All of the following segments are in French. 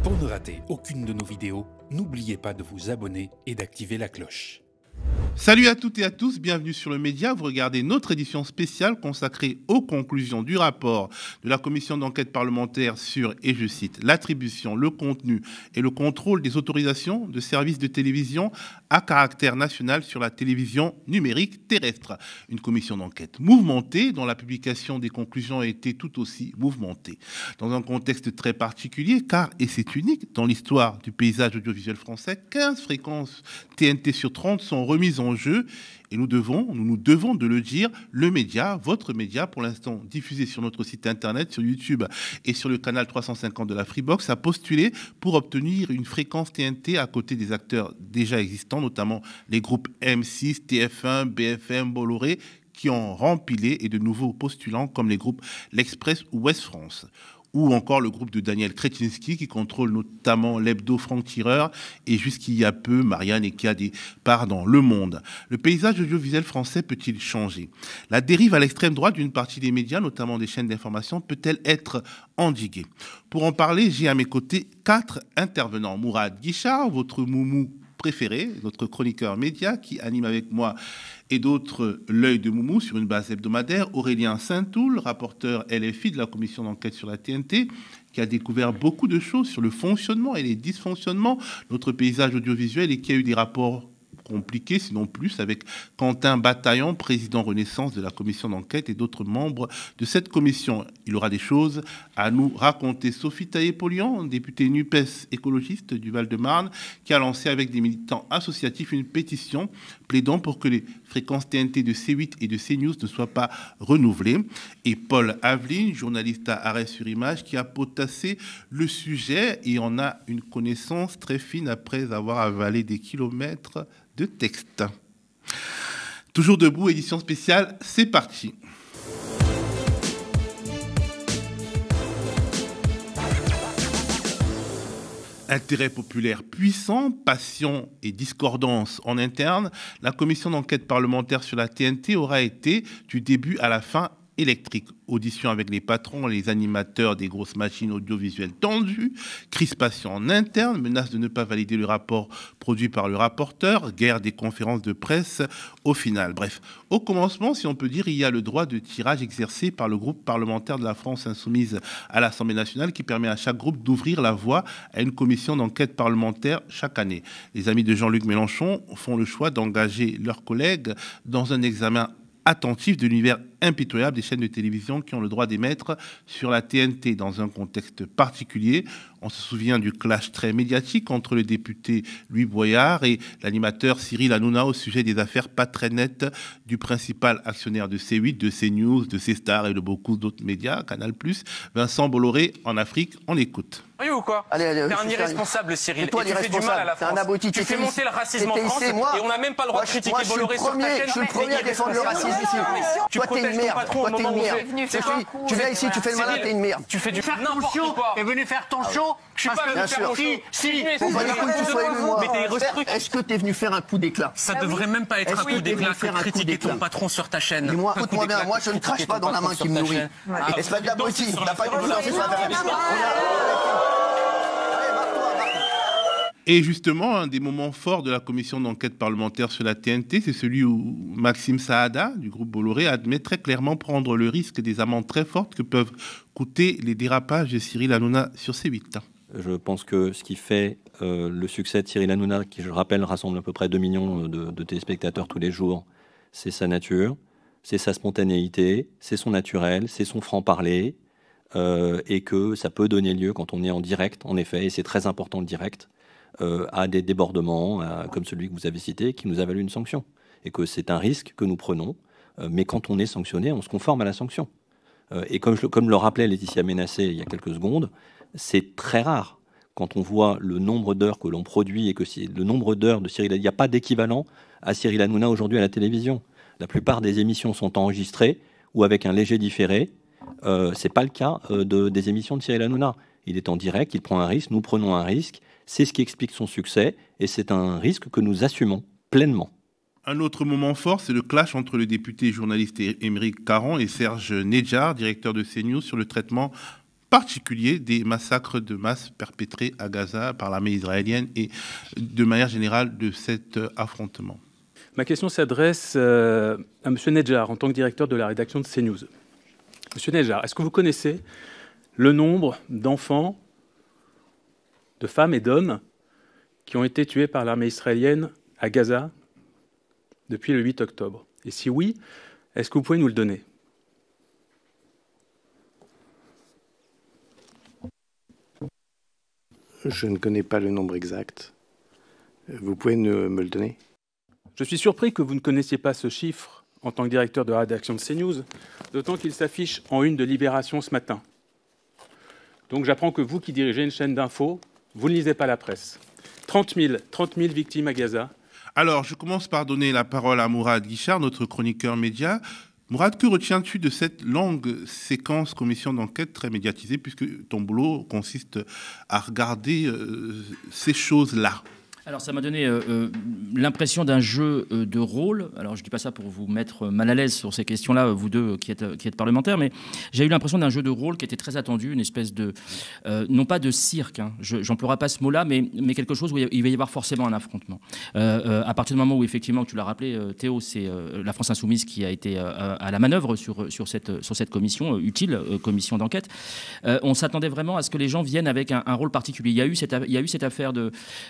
Pour ne rater aucune de nos vidéos, n'oubliez pas de vous abonner et d'activer la cloche. Salut à toutes et à tous, bienvenue sur le Média. Vous regardez notre édition spéciale consacrée aux conclusions du rapport de la commission d'enquête parlementaire sur, et je cite, l'attribution, le contenu et le contrôle des autorisations de services de télévision à caractère national sur la télévision numérique terrestre. Une commission d'enquête mouvementée dont la publication des conclusions a été tout aussi mouvementée. Dans un contexte très particulier car, et c'est unique dans l'histoire du paysage audiovisuel français, 15 fréquences TNT sur 30 sont remises en jeu et nous nous devons de le dire, le Média, votre Média, pour l'instant diffusé sur notre site internet, sur YouTube et sur le canal 350 de la Freebox, a postulé pour obtenir une fréquence TNT à côté des acteurs déjà existants, notamment les groupes M6, TF1, BFM, Bolloré, qui ont rempilé et de nouveaux postulants comme les groupes L'Express ou Ouest France. Ou encore le groupe de Daniel Kretinsky qui contrôle notamment l'hebdo Franc-Tireur et jusqu'il y a peu Marianne et qui a des parts dans Le Monde. Le paysage audiovisuel français peut-il changer? La dérive à l'extrême droite d'une partie des médias, notamment des chaînes d'information, peut-elle être endiguée? Pour en parler, j'ai à mes côtés 4 intervenants. Mourad Guichard, votre moumou préféré, notre chroniqueur média qui anime avec moi et d'autres l'œil de Moumou sur une base hebdomadaire. Aurélien Saint-Toul, rapporteur LFI de la commission d'enquête sur la TNT, qui a découvert beaucoup de choses sur le fonctionnement et les dysfonctionnements de notre paysage audiovisuel et qui a eu des rapports compliqué, sinon plus, avec Quentin Bataillon, président Renaissance de la commission d'enquête et d'autres membres de cette commission. Il aura des choses à nous raconter. Sophie Taillé-Polian, députée NUPES écologiste du Val-de-Marne, qui a lancé avec des militants associatifs une pétition plaidant pour que les fréquences TNT de C8 et de CNews ne soient pas renouvelées. Et Paul Aveline, journaliste à Arrêt sur Image, qui a potassé le sujet et en a une connaissance très fine après avoir avalé des kilomètres de texte. Toujours debout, édition spéciale, c'est parti. Intérêt populaire puissant, passion et discordance en interne, la commission d'enquête parlementaire sur la TNT aura été du début à la fin électrique. Audition avec les patrons, les animateurs des grosses machines audiovisuelles tendues, crispation en interne, menace de ne pas valider le rapport produit par le rapporteur, guerre des conférences de presse au final. Bref, au commencement, si on peut dire, il y a le droit de tirage exercé par le groupe parlementaire de la France Insoumise à l'Assemblée nationale qui permet à chaque groupe d'ouvrir la voie à une commission d'enquête parlementaire chaque année. Les amis de Jean-Luc Mélenchon font le choix d'engager leurs collègues dans un examen attentif de l'univers impitoyable des chaînes de télévision qui ont le droit d'émettre sur la TNT dans un contexte particulier. On se souvient du clash très médiatique entre le député Louis Boyard et l'animateur Cyril Hanouna au sujet des affaires pas très nettes du principal actionnaire de C8, de CNews, de C-Star et de beaucoup d'autres médias, Canal+, Vincent Bolloré. En Afrique, on écoute. Oui ou quoi? Allez, t'es un irresponsable, Cyril. Toi, et tu fais du mal à la France. Un abruti. Tu fais monter le racisme en France et on n'a même pas le droit de critiquer Bolloré sur ta chaîne. Je suis le premier à défendre le racisme ici. Tu toi, t'es protèges une ton merde. patron au moment où Tu viens ici, tu fais le malin, t'es une merde. Tu fais du n'importe quoi. T'es venu faire ton show. Je suis pas venu faire mon show. Si. Bon, bah, écoute, tu sois élu, moi. Mais t'es restructuré. Est-ce que t'es venu faire un coup d'éclat? Ça devrait même pas être un coup d'éclat que de critiquer ton patron sur ta chaîne. Dis-moi, écoute-moi bien, moi je ne crache pas dans la main qui me nourrit. Est-ce pas de l'abruti? T'as pas eu de lancer sur la Et justement, un des moments forts de la commission d'enquête parlementaire sur la TNT, c'est celui où Maxime Saada, du groupe Bolloré, admet très clairement prendre le risque des amendes très fortes que peuvent coûter les dérapages de Cyril Hanouna sur C8. Je pense que ce qui fait le succès de Cyril Hanouna, qui, je le rappelle, rassemble à peu près 2 millions de téléspectateurs tous les jours, c'est sa nature, c'est sa spontanéité, c'est son naturel, c'est son franc-parler, et que ça peut donner lieu, quand on est en direct, en effet, et c'est très important le direct, à des débordements, comme celui que vous avez cité, qui nous a valu une sanction. Et que c'est un risque que nous prenons, mais quand on est sanctionné, on se conforme à la sanction. Et comme le rappelait Laetitia Ménassé il y a quelques secondes, c'est très rare quand on voit le nombre d'heures que l'on produit et que le nombre d'heures de Cyril Hanouna, il n'y a pas d'équivalent à Cyril Hanouna aujourd'hui à la télévision. La plupart des émissions sont enregistrées ou avec un léger différé. C'est pas le cas des émissions de Cyril Hanouna. Il est en direct, il prend un risque, nous prenons un risque. C'est ce qui explique son succès et c'est un risque que nous assumons pleinement. Un autre moment fort, c'est le clash entre le député et journaliste Émeric Caron et Serge Nedjar, directeur de CNews, sur le traitement particulier des massacres de masse perpétrés à Gaza par l'armée israélienne et de manière générale de cet affrontement. Ma question s'adresse à M. Nedjar, en tant que directeur de la rédaction de CNews. Monsieur Nedjar, est-ce que vous connaissez le nombre d'enfants, de femmes et d'hommes qui ont été tués par l'armée israélienne à Gaza depuis le 8 octobre? Et si oui, est-ce que vous pouvez nous le donner? Je ne connais pas le nombre exact. Vous pouvez me le donner? Je suis surpris que vous ne connaissiez pas ce chiffre en tant que directeur de la rédaction de CNews, d'autant qu'il s'affiche en une de Libération ce matin. Donc j'apprends que vous qui dirigez une chaîne d'infos, vous ne lisez pas la presse. 30 000 victimes à Gaza. Alors, je commence par donner la parole à Mourad Guichard, notre chroniqueur média. Mourad, que retiens-tu de cette longue séquence commission d'enquête très médiatisée, puisque ton boulot consiste à regarder ces choses-là? Alors ça m'a donné l'impression d'un jeu de rôle. Alors je ne dis pas ça pour vous mettre mal à l'aise sur ces questions-là, vous deux qui êtes parlementaires, mais j'ai eu l'impression d'un jeu de rôle qui était très attendu, une espèce de, non pas de cirque, hein, j'emploierai pas ce mot-là, mais quelque chose où il va y avoir forcément un affrontement. À partir du moment où effectivement, tu l'as rappelé Théo, c'est la France Insoumise qui a été à la manœuvre sur cette commission, utile commission d'enquête, on s'attendait vraiment à ce que les gens viennent avec un rôle particulier. Il y a eu cette affaire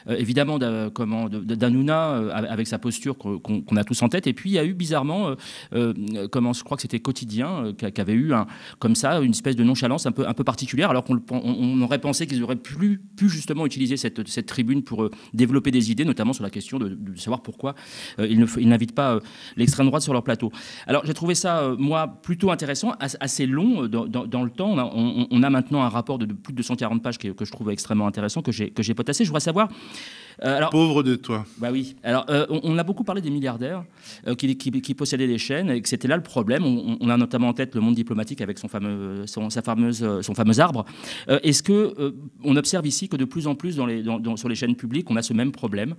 évidemment d'Hanouna avec sa posture qu'on a tous en tête, et puis il y a eu bizarrement je crois que c'était Quotidien qui avait eu comme ça une espèce de nonchalance un peu particulière, alors qu'on aurait pensé qu'ils auraient pu justement utiliser cette tribune pour développer des idées, notamment sur la question de savoir pourquoi ils n'invitent pas l'extrême droite sur leur plateau. Alors j'ai trouvé ça moi plutôt intéressant, assez long dans le temps. On a maintenant un rapport de plus de 240 pages que je trouve extrêmement intéressant, que j'ai potassé. Je voudrais savoir alors, pauvre de toi. Bah oui. Alors, on a beaucoup parlé des milliardaires qui possédaient des chaînes, et que c'était là le problème. On a notamment en tête le Monde diplomatique avec son fameux arbre. Est-ce que on observe ici que de plus en plus sur les chaînes publiques, on a ce même problème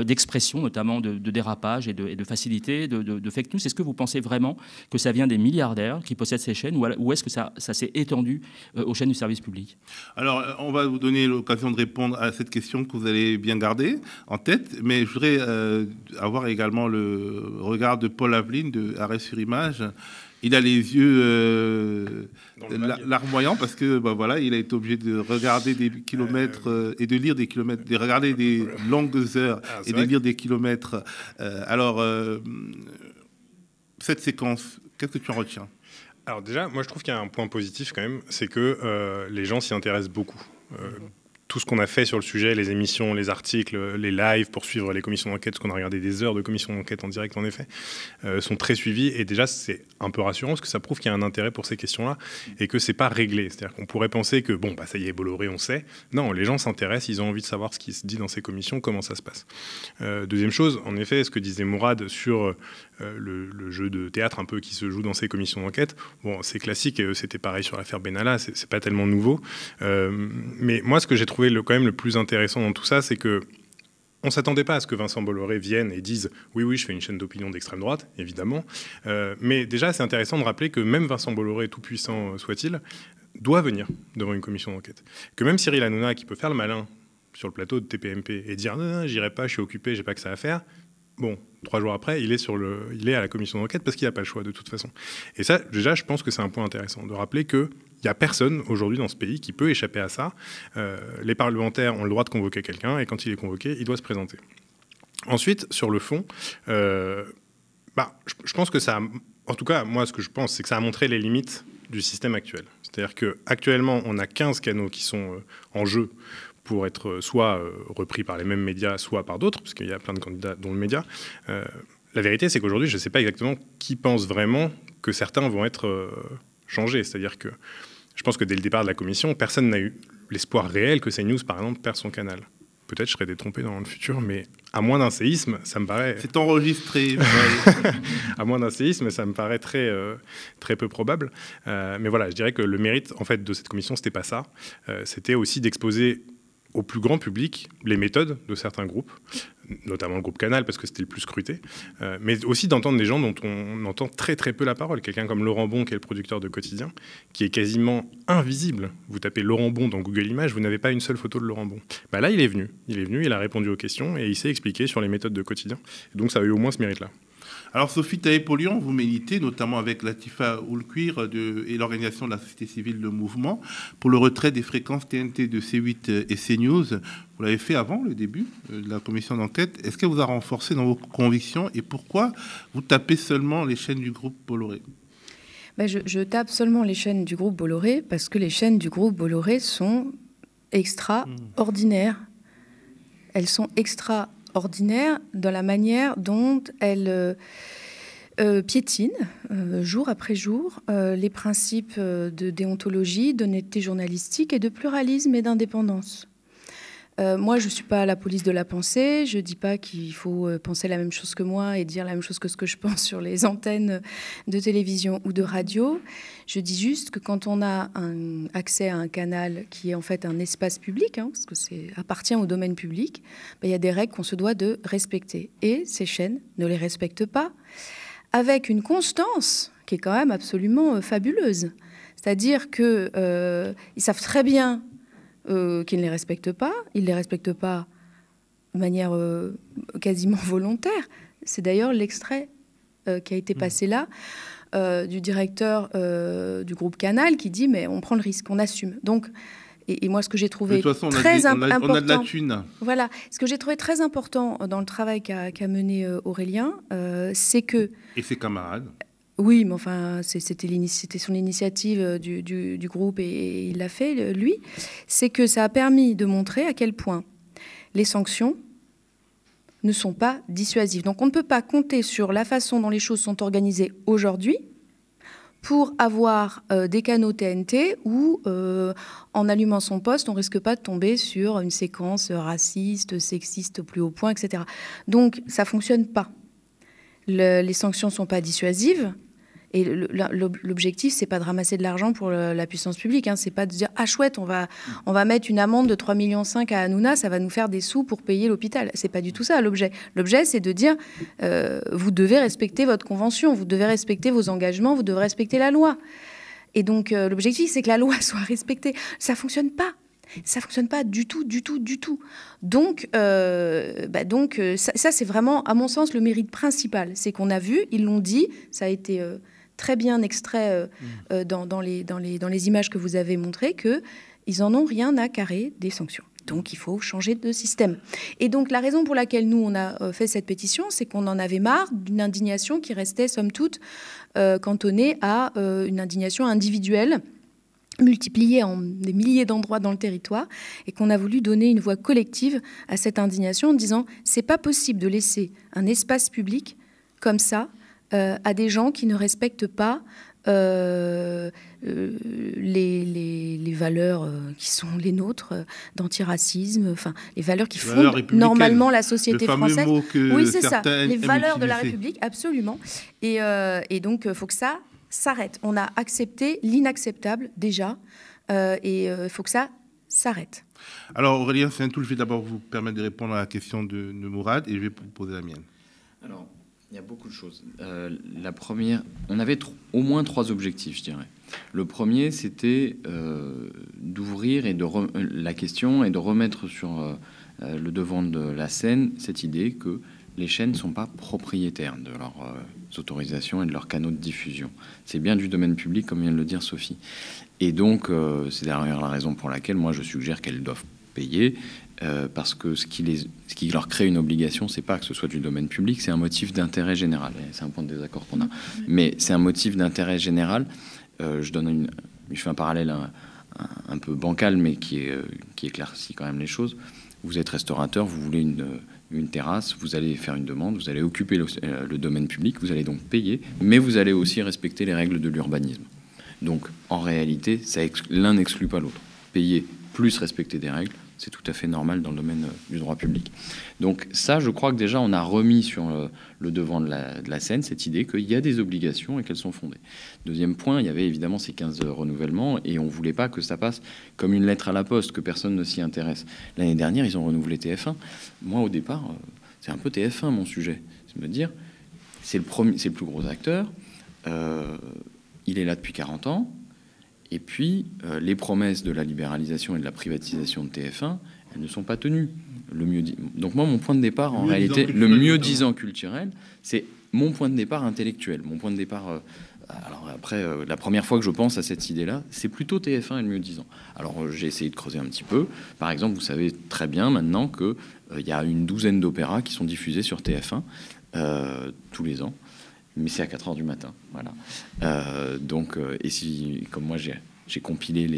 d'expression, notamment de dérapage et de facilité, de fake news? Est-ce que vous pensez vraiment que ça vient des milliardaires qui possèdent ces chaînes, ou est-ce que ça s'est étendu aux chaînes du service public? Alors, on va vous donner l'occasion de répondre à cette question que vous allez bien garder en tête, mais je voudrais avoir également le regard de Paul Aveline de Arrêt sur Image. Il a les yeux larmoyants parce que voilà, il a été obligé de regarder des kilomètres et de lire des kilomètres, de regarder des longues heures et de lire des kilomètres. Alors, cette séquence, qu'est-ce que tu en retiens? Alors déjà, moi je trouve qu'il y a un point positif quand même, c'est que les gens s'y intéressent beaucoup. Tout ce qu'on a fait sur le sujet, les émissions, les articles, les lives pour suivre les commissions d'enquête, ce qu'on a regardé des heures de commissions d'enquête en direct en effet, sont très suivis, et déjà c'est un peu rassurant parce que ça prouve qu'il y a un intérêt pour ces questions-là et que c'est pas réglé. C'est-à-dire qu'on pourrait penser que bon, ça y est, Bolloré, on sait. Non, les gens s'intéressent, ils ont envie de savoir ce qui se dit dans ces commissions, comment ça se passe. Deuxième chose, en effet, ce que disait Mourad sur le jeu de théâtre un peu qui se joue dans ces commissions d'enquête, bon, c'est classique, c'était pareil sur l'affaire Benalla, c'est pas tellement nouveau. Mais moi, ce que j'ai trouvé quand même le plus intéressant dans tout ça, c'est que on ne s'attendait pas à ce que Vincent Bolloré vienne et dise « Oui, je fais une chaîne d'opinion d'extrême droite, évidemment. » Mais déjà, c'est intéressant de rappeler que même Vincent Bolloré, tout puissant soit-il, doit venir devant une commission d'enquête. Que même Cyril Hanouna, qui peut faire le malin sur le plateau de TPMP et dire « Non, j'irai pas, je suis occupé, j'ai pas que ça à faire », bon, 3 jours après, il est à la commission d'enquête parce qu'il n'a pas le choix de toute façon. Et ça, déjà, je pense que c'est un point intéressant de rappeler qu'il n'y a personne aujourd'hui dans ce pays qui peut échapper à ça. Les parlementaires ont le droit de convoquer quelqu'un et quand il est convoqué, il doit se présenter. Ensuite, sur le fond, je pense que ça... En tout cas, moi, ce que je pense, c'est que ça a montré les limites du système actuel. C'est-à-dire qu'actuellement, on a 15 canaux qui sont en jeu pour être soit repris par les mêmes médias, soit par d'autres, parce qu'il y a plein de candidats dont le média. La vérité, c'est qu'aujourd'hui, je ne sais pas exactement qui pense vraiment que certains vont être changés. C'est-à-dire que je pense que dès le départ de la commission, personne n'a eu l'espoir réel que CNews, par exemple, perde son canal. Peut-être je serai détrompé dans le futur, mais à moins d'un séisme, ça me paraît... C'est enregistré. À moins d'un séisme, ça me paraît très peu probable. Mais voilà, je dirais que le mérite en fait, de cette commission, ce n'était pas ça. C'était aussi d'exposer au plus grand public les méthodes de certains groupes, notamment le groupe Canal, parce que c'était le plus scruté, mais aussi d'entendre des gens dont on entend très très peu la parole. Quelqu'un comme Laurent Bon, qui est le producteur de Quotidien, qui est quasiment invisible. Vous tapez Laurent Bon dans Google Images, vous n'avez pas une seule photo de Laurent Bon. Bah là, il est venu, il a répondu aux questions et il s'est expliqué sur les méthodes de Quotidien. Et donc ça a eu au moins ce mérite-là. Alors, Sophie Taé-Polian, vous militez notamment avec Latifa Oulkuir et l'organisation de la société civile de mouvement pour le retrait des fréquences TNT de C8 et CNews. Vous l'avez fait avant le début de la commission d'enquête. Est-ce qu'elle vous a renforcé dans vos convictions et pourquoi vous tapez seulement les chaînes du groupe Bolloré ? Je tape seulement les chaînes du groupe Bolloré parce que les chaînes du groupe Bolloré sont extraordinaires. Elles sont extraordinaire dans la manière dont elle piétine jour après jour les principes de déontologie, d'honnêteté journalistique et de pluralisme et d'indépendance. Moi, je ne suis pas la police de la pensée. Je ne dis pas qu'il faut penser la même chose que moi et dire la même chose que ce que je pense sur les antennes de télévision ou de radio. Je dis juste que quand on a accès à un canal qui est en fait un espace public, parce que ça appartient au domaine public, il y a des règles qu'on se doit de respecter. Et ces chaînes ne les respectent pas avec une constance qui est quand même absolument fabuleuse. C'est-à-dire qu'ils savent très bien qu'ils ne les respectent pas. Ils ne les respectent pas de manière quasiment volontaire. C'est d'ailleurs l'extrait qui a été passé là du directeur du groupe Canal qui dit « mais on prend le risque, on assume ». Donc, et moi, ce que j'ai trouvé très important... On a de la thune. Voilà. Ce que j'ai trouvé très important dans le travail qu'a mené Aurélien, c'est que... Et ses camarades. Oui, mais enfin, c'était son initiative du groupe et il l'a fait, lui. C'est que ça a permis de montrer à quel point les sanctions ne sont pas dissuasives. Donc on ne peut pas compter sur la façon dont les choses sont organisées aujourd'hui pour avoir des canaux TNT où, en allumant son poste, on ne risque pas de tomber sur une séquence raciste, sexiste au plus haut point, etc. Donc ça ne fonctionne pas. Les sanctions ne sont pas dissuasives. Et l'objectif, c'est pas de ramasser de l'argent pour la puissance publique. C'est pas de dire « Ah chouette, on va mettre une amende de 3,5 millions à Hanouna, ça va nous faire des sous pour payer l'hôpital. » C'est pas du tout ça l'objet. L'objet, c'est de dire vous devez respecter votre convention, vous devez respecter vos engagements, vous devez respecter la loi. Et donc l'objectif, c'est que la loi soit respectée. Ça fonctionne pas. Ça fonctionne pas du tout, du tout, du tout. Donc, ça c'est vraiment, à mon sens, le mérite principal. C'est qu'on a vu, ils l'ont dit, ça a été très bien extrait dans les images que vous avez montrées, qu'ils n'en ont rien à carrer des sanctions. Donc, il faut changer de système. Et donc, la raison pour laquelle nous, on a fait cette pétition, c'est qu'on en avait marre d'une indignation qui restait, somme toute, cantonnée à une indignation individuelle, multipliée en des milliers d'endroits dans le territoire, et qu'on a voulu donner une voix collective à cette indignation en disant « c'est pas possible de laisser un espace public comme ça à des gens qui ne respectent pas les valeurs qui sont les nôtres d'antiracisme, enfin les valeurs qui fondent normalement la société française. Oui, c'est ça, les valeurs de la République, absolument. Et donc, il faut que ça s'arrête. On a accepté l'inacceptable déjà, et il faut que ça s'arrête. Alors, Aurélien Saint-Toul, je vais d'abord vous permettre de répondre à la question de Mourad, et je vais vous poser la mienne. Alors, il y a beaucoup de choses. La première, on avait au moins 3 objectifs, je dirais. Le premier, c'était d'ouvrir la question et de remettre sur le devant de la scène cette idée que les chaînes ne sont pas propriétaires de leurs autorisations et de leurs canaux de diffusion. C'est bien du domaine public, comme vient de le dire Sophie. Et donc, c'est d'ailleurs la raison pour laquelle moi je suggère qu'elles doivent payer, parce que ce qui leur crée une obligation, c'est pas que ce soit du domaine public, c'est un motif d'intérêt général. C'est un point de désaccord qu'on a. Mais c'est un motif d'intérêt général. Je fais un parallèle un peu bancal, mais qui éclaircit quand même les choses. Vous êtes restaurateur, vous voulez une terrasse, vous allez faire une demande, vous allez occuper le domaine public, vous allez donc payer, mais vous allez aussi respecter les règles de l'urbanisme. Donc, en réalité, l'un n'exclut pas l'autre. Payer plus respecter des règles, C'est tout à fait normal dans le domaine du droit public. Donc ça, je crois que déjà, on a remis sur le devant de la scène cette idée qu'il y a des obligations et qu'elles sont fondées. Deuxième point, il y avait évidemment ces 15 renouvellements et on ne voulait pas que ça passe comme une lettre à la poste, que personne ne s'y intéresse. L'année dernière, ils ont renouvelé TF1. Moi, au départ, c'est un peu TF1 mon sujet. C'est de me dire, c'est le plus gros acteur, il est là depuis 40 ans, et puis les promesses de la libéralisation et de la privatisation de TF1, elles ne sont pas tenues. Donc moi, mon point de départ, en réalité, le mieux-disant culturel, c'est mon point de départ intellectuel. Mon point de départ... alors après, la première fois que je pense à cette idée-là, c'est plutôt TF1 et le mieux-disant. Alors j'ai essayé de creuser un petit peu. Par exemple, vous savez très bien maintenant qu'il y a une douzaine d'opéras qui sont diffusés sur TF1 tous les ans. Mais c'est à 4h du matin, voilà. Donc, et si, comme moi, j'ai compilé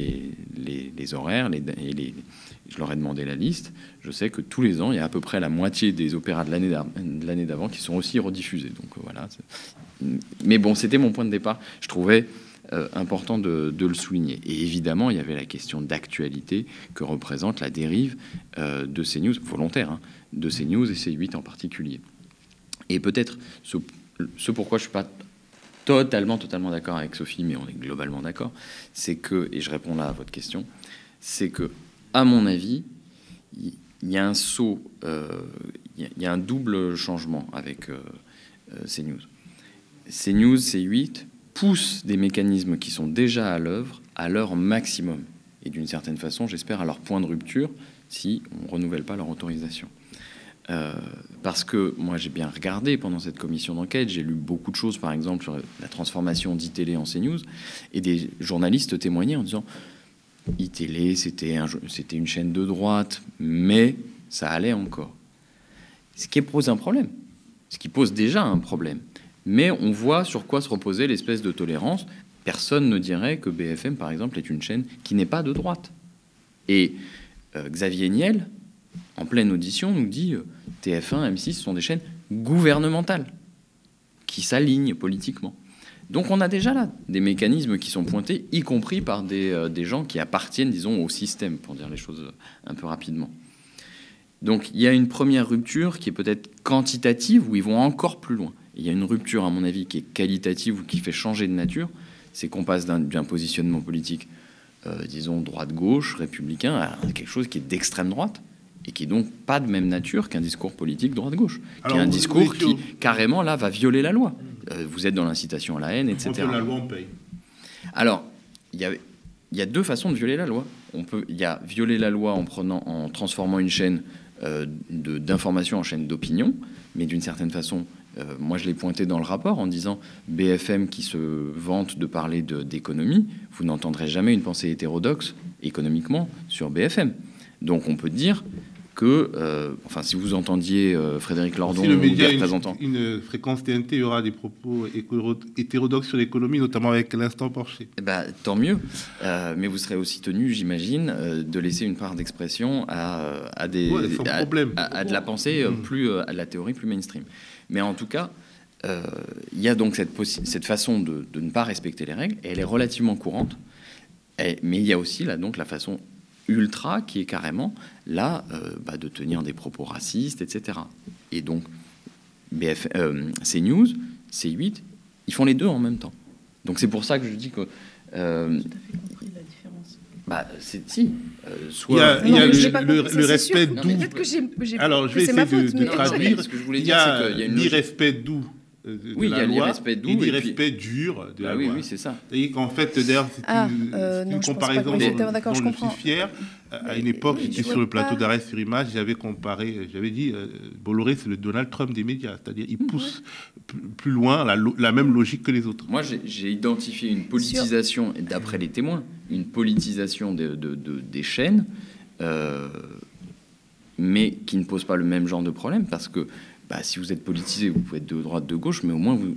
les horaires, je leur ai demandé la liste, je sais que tous les ans, il y a à peu près la moitié des opéras de l'année d'avant qui sont aussi rediffusés. Donc, voilà. Mais bon, c'était mon point de départ. Je trouvais important de le souligner. Et évidemment, il y avait la question d'actualité que représente la dérive de CNews, volontaire, hein, de CNews et C8 en particulier. Et peut-être... Ce pourquoi je ne suis pas totalement d'accord avec Sophie, mais on est globalement d'accord, c'est que, et je réponds là à votre question, c'est que, à mon avis, il y a un saut, il y a un double changement avec CNews. CNews, C8 poussent des mécanismes qui sont déjà à l'œuvre à leur maximum. Et d'une certaine façon, j'espère, à leur point de rupture, si on ne renouvelle pas leur autorisation. Parce que moi j'ai bien regardé pendant cette commission d'enquête, j'ai lu beaucoup de choses, par exemple sur la transformation d'ITélé en CNews, et des journalistes témoignaient en disant ITélé c'était une chaîne de droite, mais ça allait encore. Ce qui pose un problème, ce qui pose déjà un problème. Mais on voit sur quoi se reposait l'espèce de tolérance. Personne ne dirait que BFM, par exemple, est une chaîne qui n'est pas de droite. Et Xavier Niel, en pleine audition, nous dit TF1, M6 sont des chaînes gouvernementales qui s'alignent politiquement. Donc on a déjà là des mécanismes qui sont pointés, y compris par des gens qui appartiennent, disons, au système, pour dire les choses un peu rapidement. Donc il y a une première rupture qui est peut-être quantitative, où ils vont encore plus loin. Il y a une rupture, à mon avis, qui est qualitative ou qui fait changer de nature. C'est qu'on passe d'un positionnement politique, disons, droite-gauche, républicain, à quelque chose qui est d'extrême droite, et qui est donc pas de même nature qu'un discours politique droite-gauche, qui est un discours qui, carrément, là, va violer la loi. Vous êtes dans l'incitation à la haine, etc. Contre la loi, on paye. Alors, il y a deux façons de violer la loi. Il y a violer la loi en transformant une chaîne d'information en chaîne d'opinion, mais d'une certaine façon, moi je l'ai pointé dans le rapport en disant BFM qui se vante de parler d'économie, vous n'entendrez jamais une pensée hétérodoxe économiquement sur BFM. Donc on peut dire que, enfin, si vous entendiez Frédéric Lordon, si le média représentant, une fréquence TNT, il y aura des propos hétérodoxes sur l'économie, notamment avec l'instant Porcher. Tant mieux. Mais vous serez aussi tenu, j'imagine, de laisser une part d'expression à de la pensée à la théorie plus mainstream. Mais en tout cas, il y a donc cette façon de ne pas respecter les règles, et elle est relativement courante. Mais il y a aussi là donc la façon ultra qui est carrément là de tenir des propos racistes, etc. Et donc CNews, C8, ils font les deux en même temps. Donc c'est pour ça que je dis que soit il y a le respect doux. Alors je vais essayer de traduire. Ce que je voulais il y dire, a c'est qu'il y a une l'irrespect doux. Oui, il y a l'irrespect doux et l'irrespect dur de la loi. Oui, c'est ça. C'est-à-dire qu'en fait, d'ailleurs, c'est une comparaison dont je suis fier. À une époque, j'étais sur le plateau d'Arrêt sur Image, j'avais dit Bolloré, c'est le Donald Trump des médias, c'est-à-dire il pousse plus loin la même logique que les autres. Moi, j'ai identifié une politisation, d'après les témoins, une politisation des chaînes, mais qui ne pose pas le même genre de problème, parce que si vous êtes politisé, vous pouvez être de droite, de gauche, mais au moins vous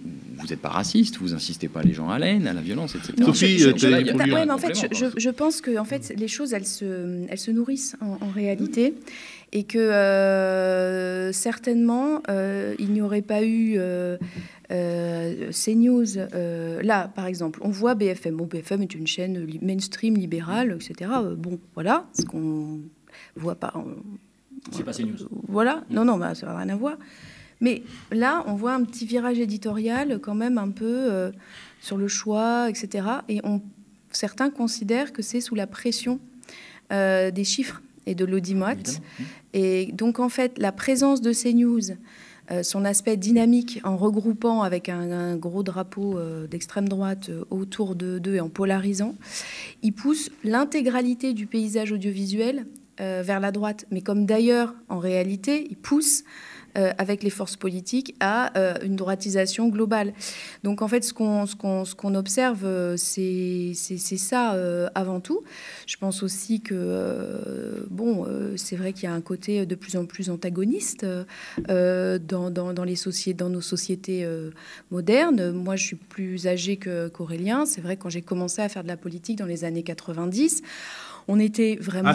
n'êtes pas raciste, vous incitez pas les gens à la haine, à la violence, etc. Sophie, mais en fait, je pense que en fait, les choses, elles se nourrissent en réalité, et que certainement, il n'y aurait pas eu CNews. Là, par exemple, on voit BFM. Bon, BFM est une chaîne mainstream, libérale, etc. Bon, voilà, ce qu'on... voit pas. C'est pas CNews. Voilà, non, ça n'a rien à voir. Mais là, on voit un petit virage éditorial quand même un peu sur le choix, etc. Et certains considèrent que c'est sous la pression des chiffres et de l'audimat. Et donc, en fait, la présence de CNews, son aspect dynamique en regroupant avec un gros drapeau d'extrême droite autour d'eux et en polarisant, il pousse l'intégralité du paysage audiovisuel vers la droite. Mais comme d'ailleurs, en réalité, il pousse avec les forces politiques à une droitisation globale. Donc en fait, ce qu'on observe, c'est ça avant tout. Je pense aussi que, c'est vrai qu'il y a un côté de plus en plus antagoniste dans nos sociétés modernes. Moi, je suis plus âgée qu'Aurélien. C'est vrai, quand j'ai commencé à faire de la politique dans les années 90, on était vraiment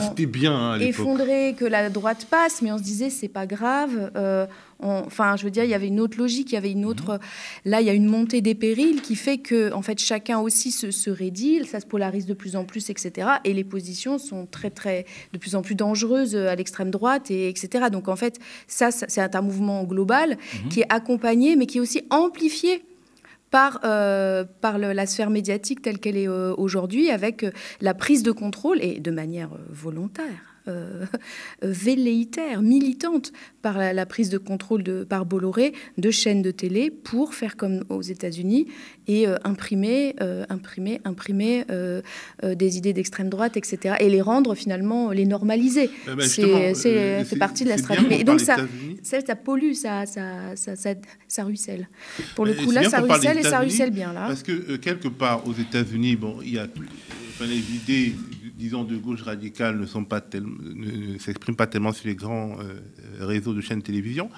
effondrés que la droite passe, mais on se disait c'est pas grave. Je veux dire, il y avait une autre logique, il y avait une autre. Là, il y a une montée des périls qui fait que, en fait, chacun aussi se raidit, ça se polarise de plus en plus, etc. Et les positions sont de plus en plus dangereuses à l'extrême droite, etc. Donc, en fait, ça c'est un mouvement global qui est accompagné, mais qui est aussi amplifié par la sphère médiatique telle qu'elle est aujourd'hui, avec la prise de contrôle, et de manière volontaire, velléitaire, militante, par la prise de contrôle par Bolloré de chaînes de télé pour faire comme aux États-Unis et imprimer des idées d'extrême droite, etc. Et les rendre finalement, les normaliser. C'est partie de la stratégie. Et donc ça pollue, ça ruisselle. Pour le coup, là, ça ruisselle et ça ruisselle bien. Là. Parce que quelque part, aux États-Unis, il y a les idées, disons, de gauche radicale ne s'expriment pas tellement sur les grands réseaux de chaînes de télévision.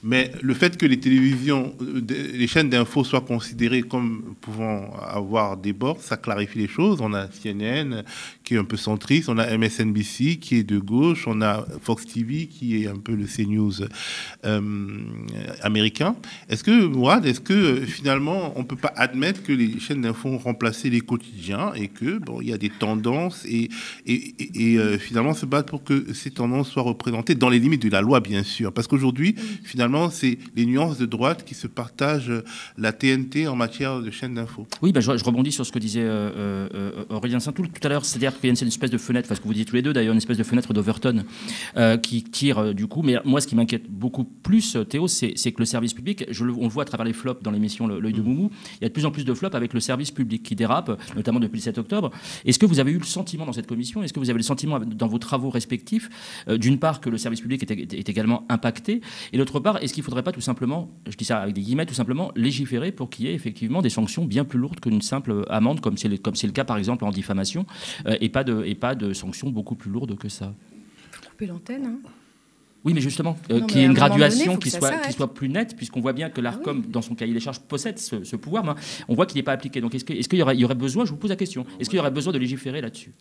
Mais le fait que les chaînes d'infos soient considérées comme pouvant avoir des bords, ça clarifie les choses. On a CNN qui est un peu centriste, on a MSNBC qui est de gauche, on a Fox TV qui est un peu le CNews américain. Est-ce que finalement on peut pas admettre que les chaînes d'infos ont remplacé les quotidiens et que il y a des tendances et finalement se battre pour que ces tendances soient représentées dans les limites de la loi, bien sûr, parce qu'aujourd'hui finalement c'est les nuances de droite qui se partagent la TNT en matière de chaînes d'infos. Oui, je rebondis sur ce que disait Aurélien Saint-Toul tout à l'heure, c'est-à-dire qu'il y a une espèce de fenêtre, ce que vous dites tous les deux d'ailleurs, une espèce de fenêtre d'Overton qui tire du coup. Mais moi, ce qui m'inquiète beaucoup plus, Théo, c'est que le service public, on le voit à travers les flops dans l'émission L'œil de Moumou, il y a de plus en plus de flops avec le service public qui dérape, notamment depuis le 7 octobre. Est-ce que vous avez eu le sentiment dans cette commission, est-ce que vous avez le sentiment dans vos travaux respectifs, d'une part que le service public est également impacté, et d'autre part, est-ce qu'il ne faudrait pas tout simplement, je dis ça avec des guillemets, tout simplement légiférer pour qu'il y ait effectivement des sanctions bien plus lourdes qu'une simple amende, comme c'est le cas par exemple en diffamation, et pas de sanctions beaucoup plus lourdes que ça? Il faut couper l'antenne, hein. Oui, mais justement, qu'il y ait une graduation qui soit plus nette, puisqu'on voit bien que l'ARCOM, dans son cahier des charges, possède ce pouvoir, mais on voit qu'il n'est pas appliqué. Donc est-ce qu'il y aurait besoin, je vous pose la question, est-ce qu'il y aurait besoin de légiférer là-dessus?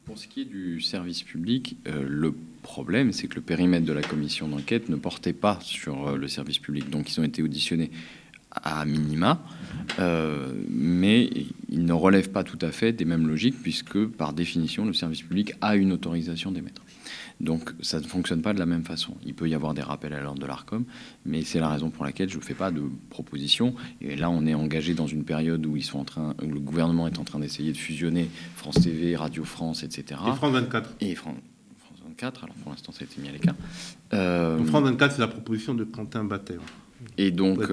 Pour ce qui est du service public, le problème, c'est que le périmètre de la commission d'enquête ne portait pas sur le service public. Donc, ils ont été auditionnés à minima, mais ils ne relèvent pas tout à fait des mêmes logiques, puisque, par définition, le service public a une autorisation d'émettre. Donc, ça ne fonctionne pas de la même façon. Il peut y avoir des rappels à l'ordre de l'ARCOM, mais c'est la raison pour laquelle je ne fais pas de proposition. Et là, on est engagé dans une période où le gouvernement est en train d'essayer de fusionner France TV, Radio France, etc. Et France 24. Et France 24, alors pour l'instant, ça a été mis à l'écart. France 24, c'est la proposition de Quentin Batet. Et donc...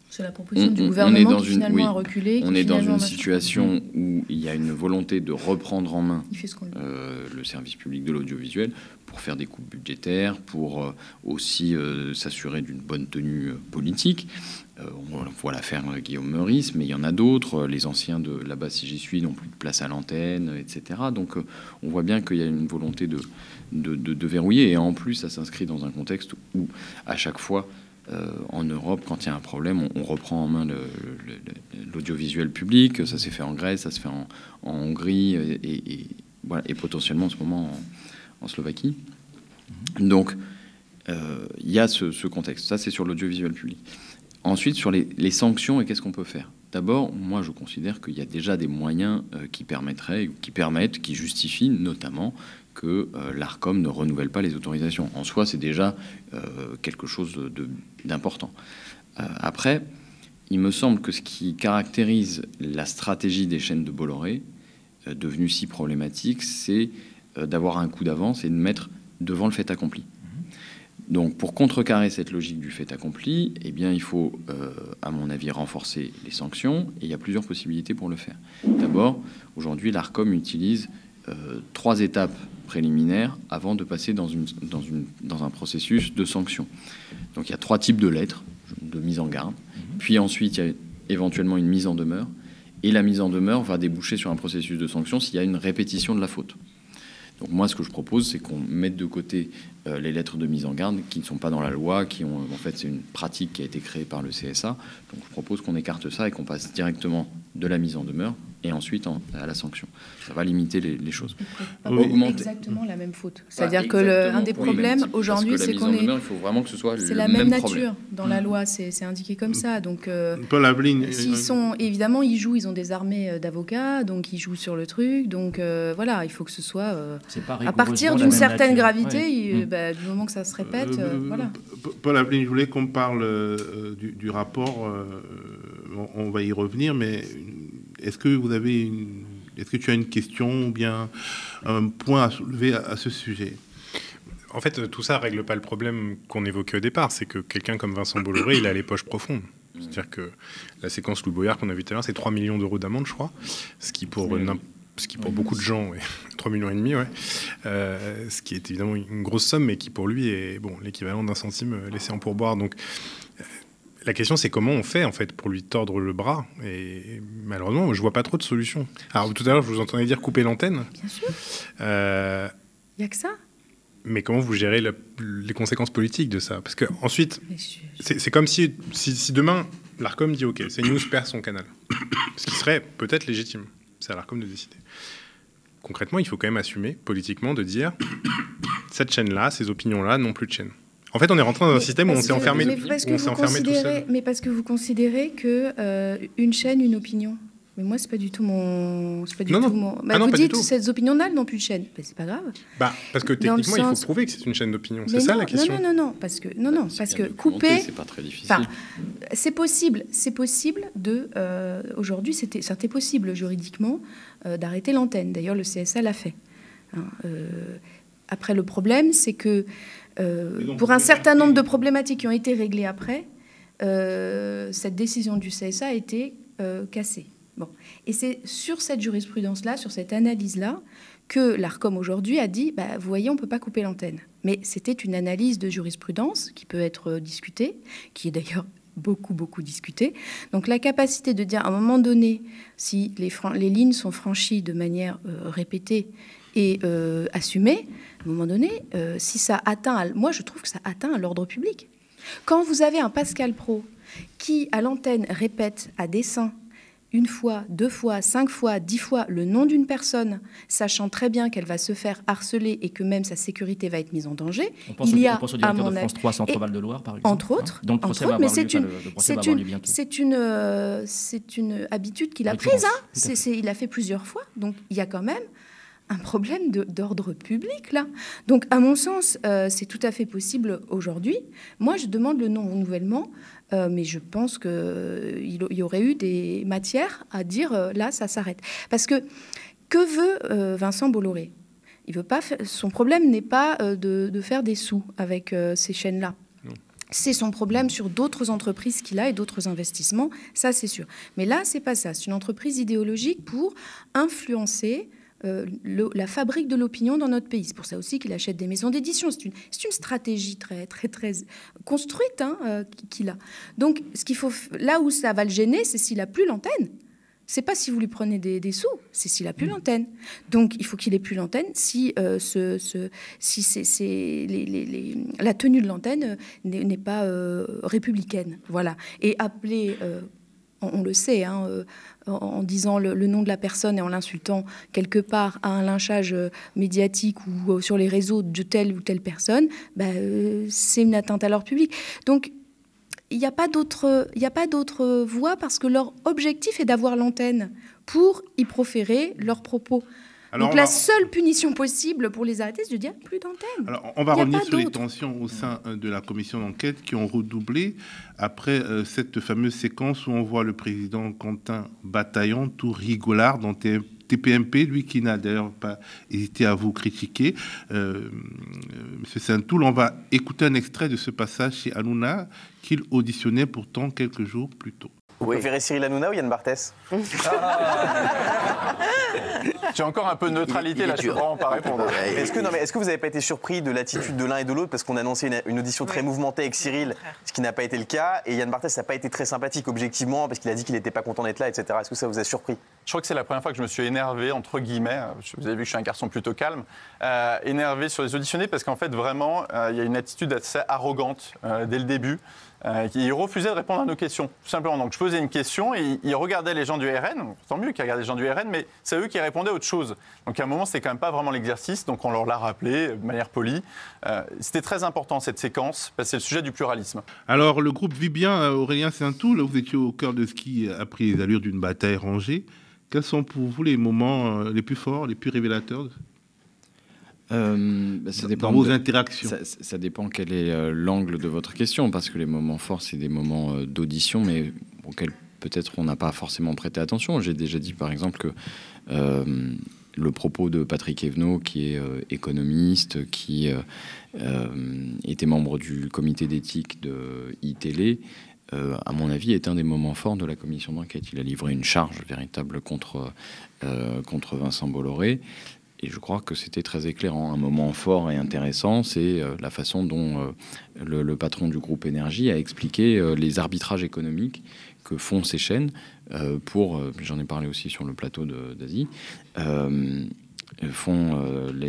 c'est la proposition du gouvernement qui finalement a reculé. On est dans une situation où il y a une volonté de reprendre en main le service public de l'audiovisuel pour faire des coupes budgétaires, pour aussi s'assurer d'une bonne tenue politique. On voit l'affaire Guillaume Meurice, mais il y en a d'autres. Les anciens de Là-bas si j'y suis n'ont plus de place à l'antenne, etc. Donc on voit bien qu'il y a une volonté de verrouiller. Et en plus, ça s'inscrit dans un contexte où, à chaque fois, en Europe, quand il y a un problème, on reprend en main l'audiovisuel public. Ça s'est fait en Grèce, ça se fait en Hongrie et potentiellement en ce moment en Slovaquie. Donc, il y a ce contexte. Ça, c'est sur l'audiovisuel public. Ensuite, sur les sanctions et qu'est-ce qu'on peut faire. D'abord, moi, je considère qu'il y a déjà des moyens qui permettent, qui justifient notamment que l'ARCOM ne renouvelle pas les autorisations. En soi, c'est déjà quelque chose d'important. Après, il me semble que ce qui caractérise la stratégie des chaînes de Bolloré, devenue si problématique, c'est d'avoir un coup d'avance et de mettre devant le fait accompli. Donc, pour contrecarrer cette logique du fait accompli, eh bien, il faut, à mon avis, renforcer les sanctions, et il y a plusieurs possibilités pour le faire. D'abord, aujourd'hui, l'ARCOM utilise 3 étapes préliminaires avant de passer dans un processus de sanction. Donc, il y a 3 types de lettres de mise en garde, puis ensuite, il y a éventuellement une mise en demeure, et la mise en demeure va déboucher sur un processus de sanction s'il y a une répétition de la faute. Donc moi, ce que je propose, c'est qu'on mette de côté les lettres de mise en garde qui ne sont pas dans la loi, qui ont, en fait, c'est une pratique qui a été créée par le CSA. Donc je propose qu'on écarte ça et qu'on passe directement de la mise en demeure et ensuite à la sanction. Ça va limiter les choses. Augmenter exactement la même faute. C'est-à-dire que un des problèmes aujourd'hui, c'est qu'on est... Il faut vraiment que ce soit c'est la même nature. Dans la loi, c'est indiqué comme ça. Donc, Paul Aveline, évidemment, ils ont des armées d'avocats, donc ils jouent sur le truc. Donc voilà, il faut que ce soit... à partir d'une certaine gravité, du moment que ça se répète, voilà. Paul Aveline, je voulais qu'on parle du rapport. On va y revenir, mais est-ce que tu as une question ou bien un point à soulever à ce sujet? En fait, tout ça ne règle pas le problème qu'on évoquait au départ. C'est que quelqu'un comme Vincent Bolloré, il a les poches profondes. C'est-à-dire que la séquence Louis Boyard qu'on a vue tout à l'heure, c'est 3 millions d'euros d'amende, je crois. Ce qui pour beaucoup de gens, 3,5 millions, ouais. Ce qui est évidemment une grosse somme, mais qui pour lui est l'équivalent d'un centime laissé en pourboire. Donc, la question, c'est comment on fait, en fait, pour lui tordre le bras. Et malheureusement, je vois pas trop de solutions. Alors, tout à l'heure, je vous entendais dire couper l'antenne. Bien sûr. Il n'y a que ça. Mais comment vous gérez les conséquences politiques de ça? Parce que ensuite, c'est comme si demain, l'ARCOM dit « Ok, CNews perd son canal ». Ce qui serait peut-être légitime. C'est à l'ARCOM de décider. Concrètement, il faut quand même assumer, politiquement, de dire « Cette chaîne-là, ces opinions-là n'ont plus de chaîne ». En fait, on est rentré dans un système où on s'est enfermé tout seul. Mais parce que vous considérez qu'une chaîne, une opinion. Mais moi, c'est pas du tout mon... vous dites, ces opinions-là n'ont plus de chaîne. Ben, c'est pas grave. Parce que techniquement, il faut prouver que c'est une chaîne d'opinion. C'est ça la question. Non. Parce que couper... C'est pas très difficile. C'est possible de... aujourd'hui, c'était possible juridiquement d'arrêter l'antenne. D'ailleurs, le CSA l'a fait. Après, le problème, c'est que pour un certain nombre de problématiques qui ont été réglées après, cette décision du CSA a été cassée. Bon. Et c'est sur cette jurisprudence-là, sur cette analyse-là, que l'ARCOM aujourd'hui a dit vous voyez, on ne peut pas couper l'antenne. Mais c'était une analyse de jurisprudence qui peut être discutée, qui est d'ailleurs beaucoup discutée. Donc la capacité de dire à un moment donné, si les lignes sont franchies de manière répétée et assumée, à un moment donné, si ça atteint... Moi, je trouve que ça atteint l'ordre public. Quand vous avez un Pascal Praud qui, à l'antenne, répète à dessein 1 fois, 2 fois, 5 fois, 10 fois le nom d'une personne, sachant très bien qu'elle va se faire harceler et que même sa sécurité va être mise en danger, on pense au directeur de France 3 Centre-Val de Loire, par exemple. Entre autres, donc le procès va avoir lieu bientôt. C'est une habitude qu'il a prise. Il a fait plusieurs fois, donc il y a quand même un problème d'ordre public, là. Donc, à mon sens, c'est tout à fait possible aujourd'hui. Moi, je demande le non-renouvellement, mais je pense qu'il y aurait eu des matières à dire, là, ça s'arrête. Parce que veut Vincent Bolloré? Il veut pas son problème n'est pas de faire des sous avec ces chaînes-là. C'est son problème sur d'autres entreprises qu'il a et d'autres investissements, ça, c'est sûr. Mais là, c'est pas ça. C'est une entreprise idéologique pour influencer la fabrique de l'opinion dans notre pays. C'est pour ça aussi qu'il achète des maisons d'édition. C'est une stratégie très construite qu'il a. Donc, là où ça va le gêner, c'est s'il n'a plus l'antenne. C'est pas si vous lui prenez des sous, c'est s'il n'a plus l'antenne. Donc, il faut qu'il ait plus l'antenne si la tenue de l'antenne n'est pas républicaine. Voilà. Et appeler... on le sait, en disant le nom de la personne et en l'insultant quelque part à un lynchage médiatique ou sur les réseaux de telle ou telle personne, c'est une atteinte à l'ordre public. Donc, il n'y a pas d'autre voie parce que leur objectif est d'avoir l'antenne pour y proférer leurs propos. Alors donc la seule punition possible pour les arrêter, c'est de dire plus d'antenne. Alors on va revenir sur les tensions au sein de la commission d'enquête qui ont redoublé après cette fameuse séquence où on voit le président Quentin Bataillon tout rigolard dans TPMP, lui qui n'a d'ailleurs pas hésité à vous critiquer. Monsieur Saint-Toul, on va écouter un extrait de ce passage chez Hanouna qu'il auditionnait pourtant quelques jours plus tôt. Vous préférez Cyril Hanouna ou Yann Barthès? J'ai encore un peu de neutralité là, je ne peux vraiment pas répondre. Est-ce que vous n'avez pas été surpris de l'attitude de l'un et de l'autre? Parce qu'on a annoncé une audition très mouvementée avec Cyril, ce qui n'a pas été le cas. Et Yann Barthès n'a pas été très sympathique objectivement, parce qu'il a dit qu'il n'était pas content d'être là, etc. Est-ce que ça vous a surpris? Je crois que c'est la première fois que je me suis énervé, entre guillemets. Vous avez vu que je suis un garçon plutôt calme. Énervé sur les auditionnés, parce qu'en fait, vraiment, il y a une attitude assez arrogante dès le début. Il refusait de répondre à nos questions, tout simplement. Donc je posais une question et il regardait les gens du RN, tant mieux qu'il regardait les gens du RN, mais c'est eux qui répondaient à autre chose. Donc à un moment, c'était quand même pas vraiment l'exercice, donc on leur l'a rappelé de manière polie. C'était très important cette séquence, parce que c'est le sujet du pluralisme. Alors le groupe vit bien, Aurélien Saint-Toul, vous étiez au cœur de ce qui a pris les allures d'une bataille rangée. Quels sont pour vous les moments les plus forts, les plus révélateurs ça dépend dans vos interactions. Ça dépend quel est l'angle de votre question, parce que les moments forts, c'est des moments d'audition, mais auxquels peut-être on n'a pas forcément prêté attention. J'ai déjà dit, par exemple, que le propos de Patrick Evenot, qui est économiste, qui était membre du comité d'éthique de iTélé, à mon avis, est un des moments forts de la commission d'enquête. Il a livré une charge véritable contre Vincent Bolloré. Et je crois que c'était très éclairant. Un moment fort et intéressant, c'est la façon dont le patron du groupe Énergie a expliqué les arbitrages économiques que font ces chaînes j'en ai parlé aussi sur le plateau d'Asie,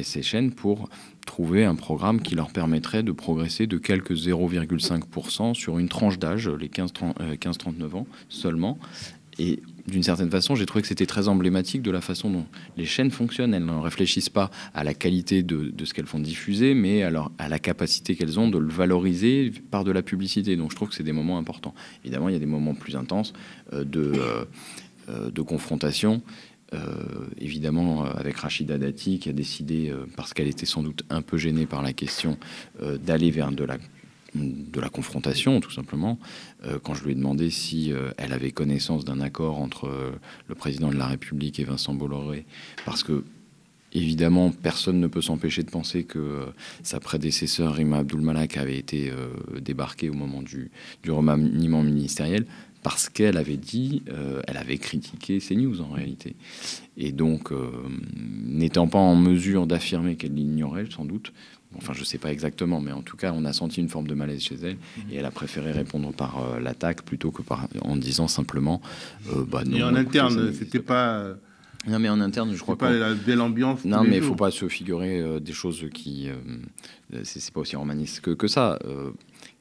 ces chaînes pour trouver un programme qui leur permettrait de progresser de quelques 0,5% sur une tranche d'âge, les 15-39 ans seulement. Et d'une certaine façon, j'ai trouvé que c'était très emblématique de la façon dont les chaînes fonctionnent. Elles ne réfléchissent pas à la qualité de ce qu'elles font diffuser, mais à la capacité qu'elles ont de le valoriser par de la publicité. Donc je trouve que c'est des moments importants. Évidemment, il y a des moments plus intenses de confrontation. Évidemment, avec Rachida Dati, qui a décidé, parce qu'elle était sans doute un peu gênée par la question, d'aller vers de la confrontation, tout simplement. Quand je lui ai demandé si elle avait connaissance d'un accord entre le président de la République et Vincent Bolloré, parce que, évidemment, personne ne peut s'empêcher de penser que sa prédécesseur, Rima Abdul-Malak, avait été débarquée au moment du remaniement ministériel, parce qu'elle avait dit, elle avait critiqué CNews en réalité. Et donc, n'étant pas en mesure d'affirmer qu'elle l'ignorait, sans doute, enfin je ne sais pas exactement, mais en tout cas on a senti une forme de malaise chez elle, et elle a préféré répondre par l'attaque plutôt que en disant simplement non. Et en interne, c'était pas... Non, mais en interne, je crois pas la belle ambiance. Non, mais il ne faut pas se figurer des choses qui... c'est pas aussi romanesque que ça.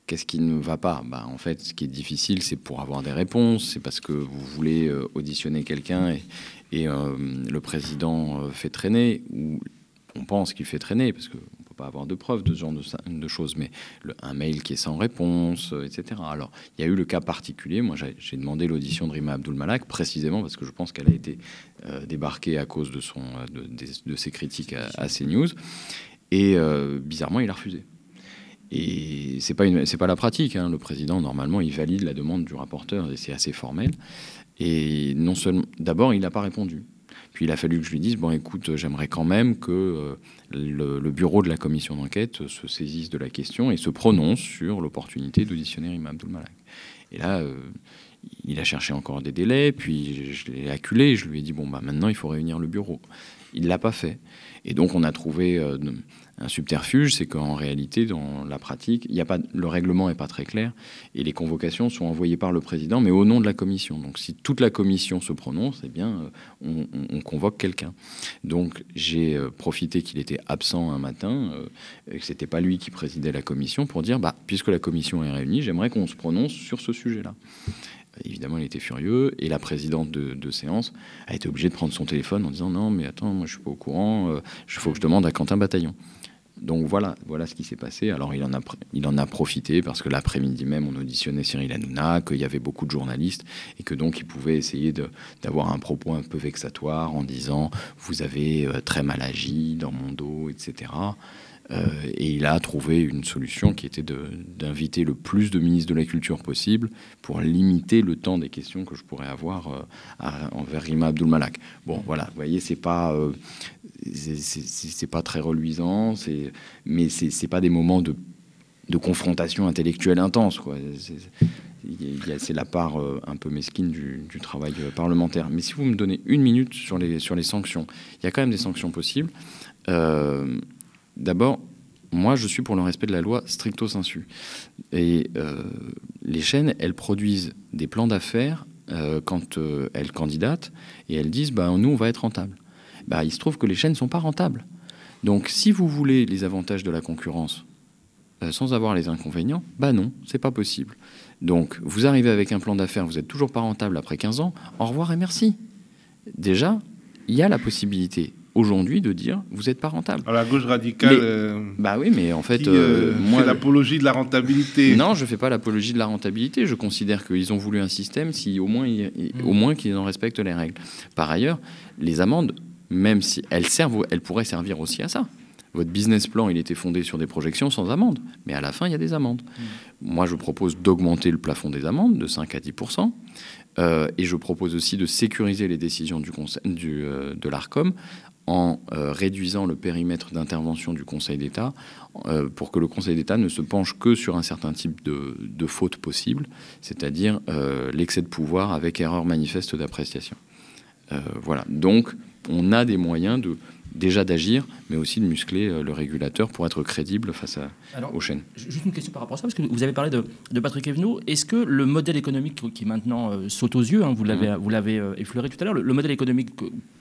Qu'est-ce qui ne va pas? En fait, ce qui est difficile, c'est pour avoir des réponses. C'est parce que vous voulez auditionner quelqu'un et le président fait traîner, ou on pense qu'il fait traîner, parce qu'on ne peut pas avoir de preuves de ce genre de choses, mais un mail qui est sans réponse, etc. Alors, il y a eu le cas particulier. Moi, j'ai demandé l'audition de Rima Abdul-Malak, précisément parce que je pense qu'elle a été débarquée à cause de ses critiques à CNews. Et bizarrement, il a refusé. Et c'est pas la pratique, hein. Le président, normalement, il valide la demande du rapporteur, et c'est assez formel. Et non seulement, d'abord, il n'a pas répondu. Puis il a fallu que je lui dise, bon, écoute, j'aimerais quand même que le bureau de la commission d'enquête se saisisse de la question et se prononce sur l'opportunité d'auditionner Rima Abdul-Malak. Et là, il a cherché encore des délais, puis je l'ai acculé, je lui ai dit, bon, maintenant, il faut réunir le bureau. Il ne l'a pas fait. Et donc, on a trouvé un subterfuge, c'est qu'en réalité, dans la pratique, le règlement n'est pas très clair, et les convocations sont envoyées par le président, mais au nom de la commission. Donc, si toute la commission se prononce, eh bien, on convoque quelqu'un. Donc, j'ai profité qu'il était absent un matin, et que c'était pas lui qui présidait la commission, pour dire, puisque la commission est réunie, j'aimerais qu'on se prononce sur ce sujet-là. Évidemment, il était furieux, et la présidente de séance a été obligée de prendre son téléphone en disant « Non, mais attends, moi je suis pas au courant, il faut que je demande à Quentin Bataillon ». Donc voilà ce qui s'est passé. Alors il en a profité parce que l'après-midi même on auditionnait Cyril Hanouna, qu'il y avait beaucoup de journalistes et que donc il pouvait essayer d'avoir un propos un peu vexatoire en disant vous avez très mal agi dans mon dos, etc. Et il a trouvé une solution qui était d'inviter le plus de ministres de la Culture possible pour limiter le temps des questions que je pourrais avoir envers Rima Abdul-Malak. Bon, voilà, vous voyez, c'est pas très reluisant, mais c'est pas des moments de confrontation intellectuelle intense, quoi. C'est la part un peu mesquine du travail parlementaire. Mais si vous me donnez 1 minute sur les sanctions, il y a quand même des sanctions possibles. D'abord, moi, je suis pour le respect de la loi stricto sensu. Et les chaînes, elles produisent des plans d'affaires quand elles candidatent et elles disent nous, on va être rentable. Il se trouve que les chaînes ne sont pas rentables. Donc, si vous voulez les avantages de la concurrence sans avoir les inconvénients, non, c'est pas possible. Donc, vous arrivez avec un plan d'affaires, vous n'êtes toujours pas rentable après 15 ans, au revoir et merci. Déjà, il y a la possibilité aujourd'hui de dire vous n'êtes pas rentable. Alors la gauche radicale, oui, mais en fait, moi, fait l'apologie de la rentabilité. Non, je fais pas l'apologie de la rentabilité. Je considère qu'ils ont voulu un système si au moins qu'ils en respectent les règles. Par ailleurs, les amendes, même si elles pourraient servir aussi à ça. Votre business plan, il était fondé sur des projections sans amende, mais à la fin, il y a des amendes. Moi, je propose d'augmenter le plafond des amendes de 5 à 10%, et je propose aussi de sécuriser les décisions de l'Arcom en réduisant le périmètre d'intervention du Conseil d'État pour que le Conseil d'État ne se penche que sur un certain type de fautes possibles, c'est-à-dire l'excès de pouvoir avec erreur manifeste d'appréciation. Voilà. Donc, on a des moyens déjà d'agir, mais aussi de muscler le régulateur pour être crédible face aux chaînes. Juste une question par rapport à ça, parce que vous avez parlé de Patrick Evenot. Est-ce que le modèle économique qui maintenant saute aux yeux, vous l'avez effleuré tout à l'heure, le modèle économique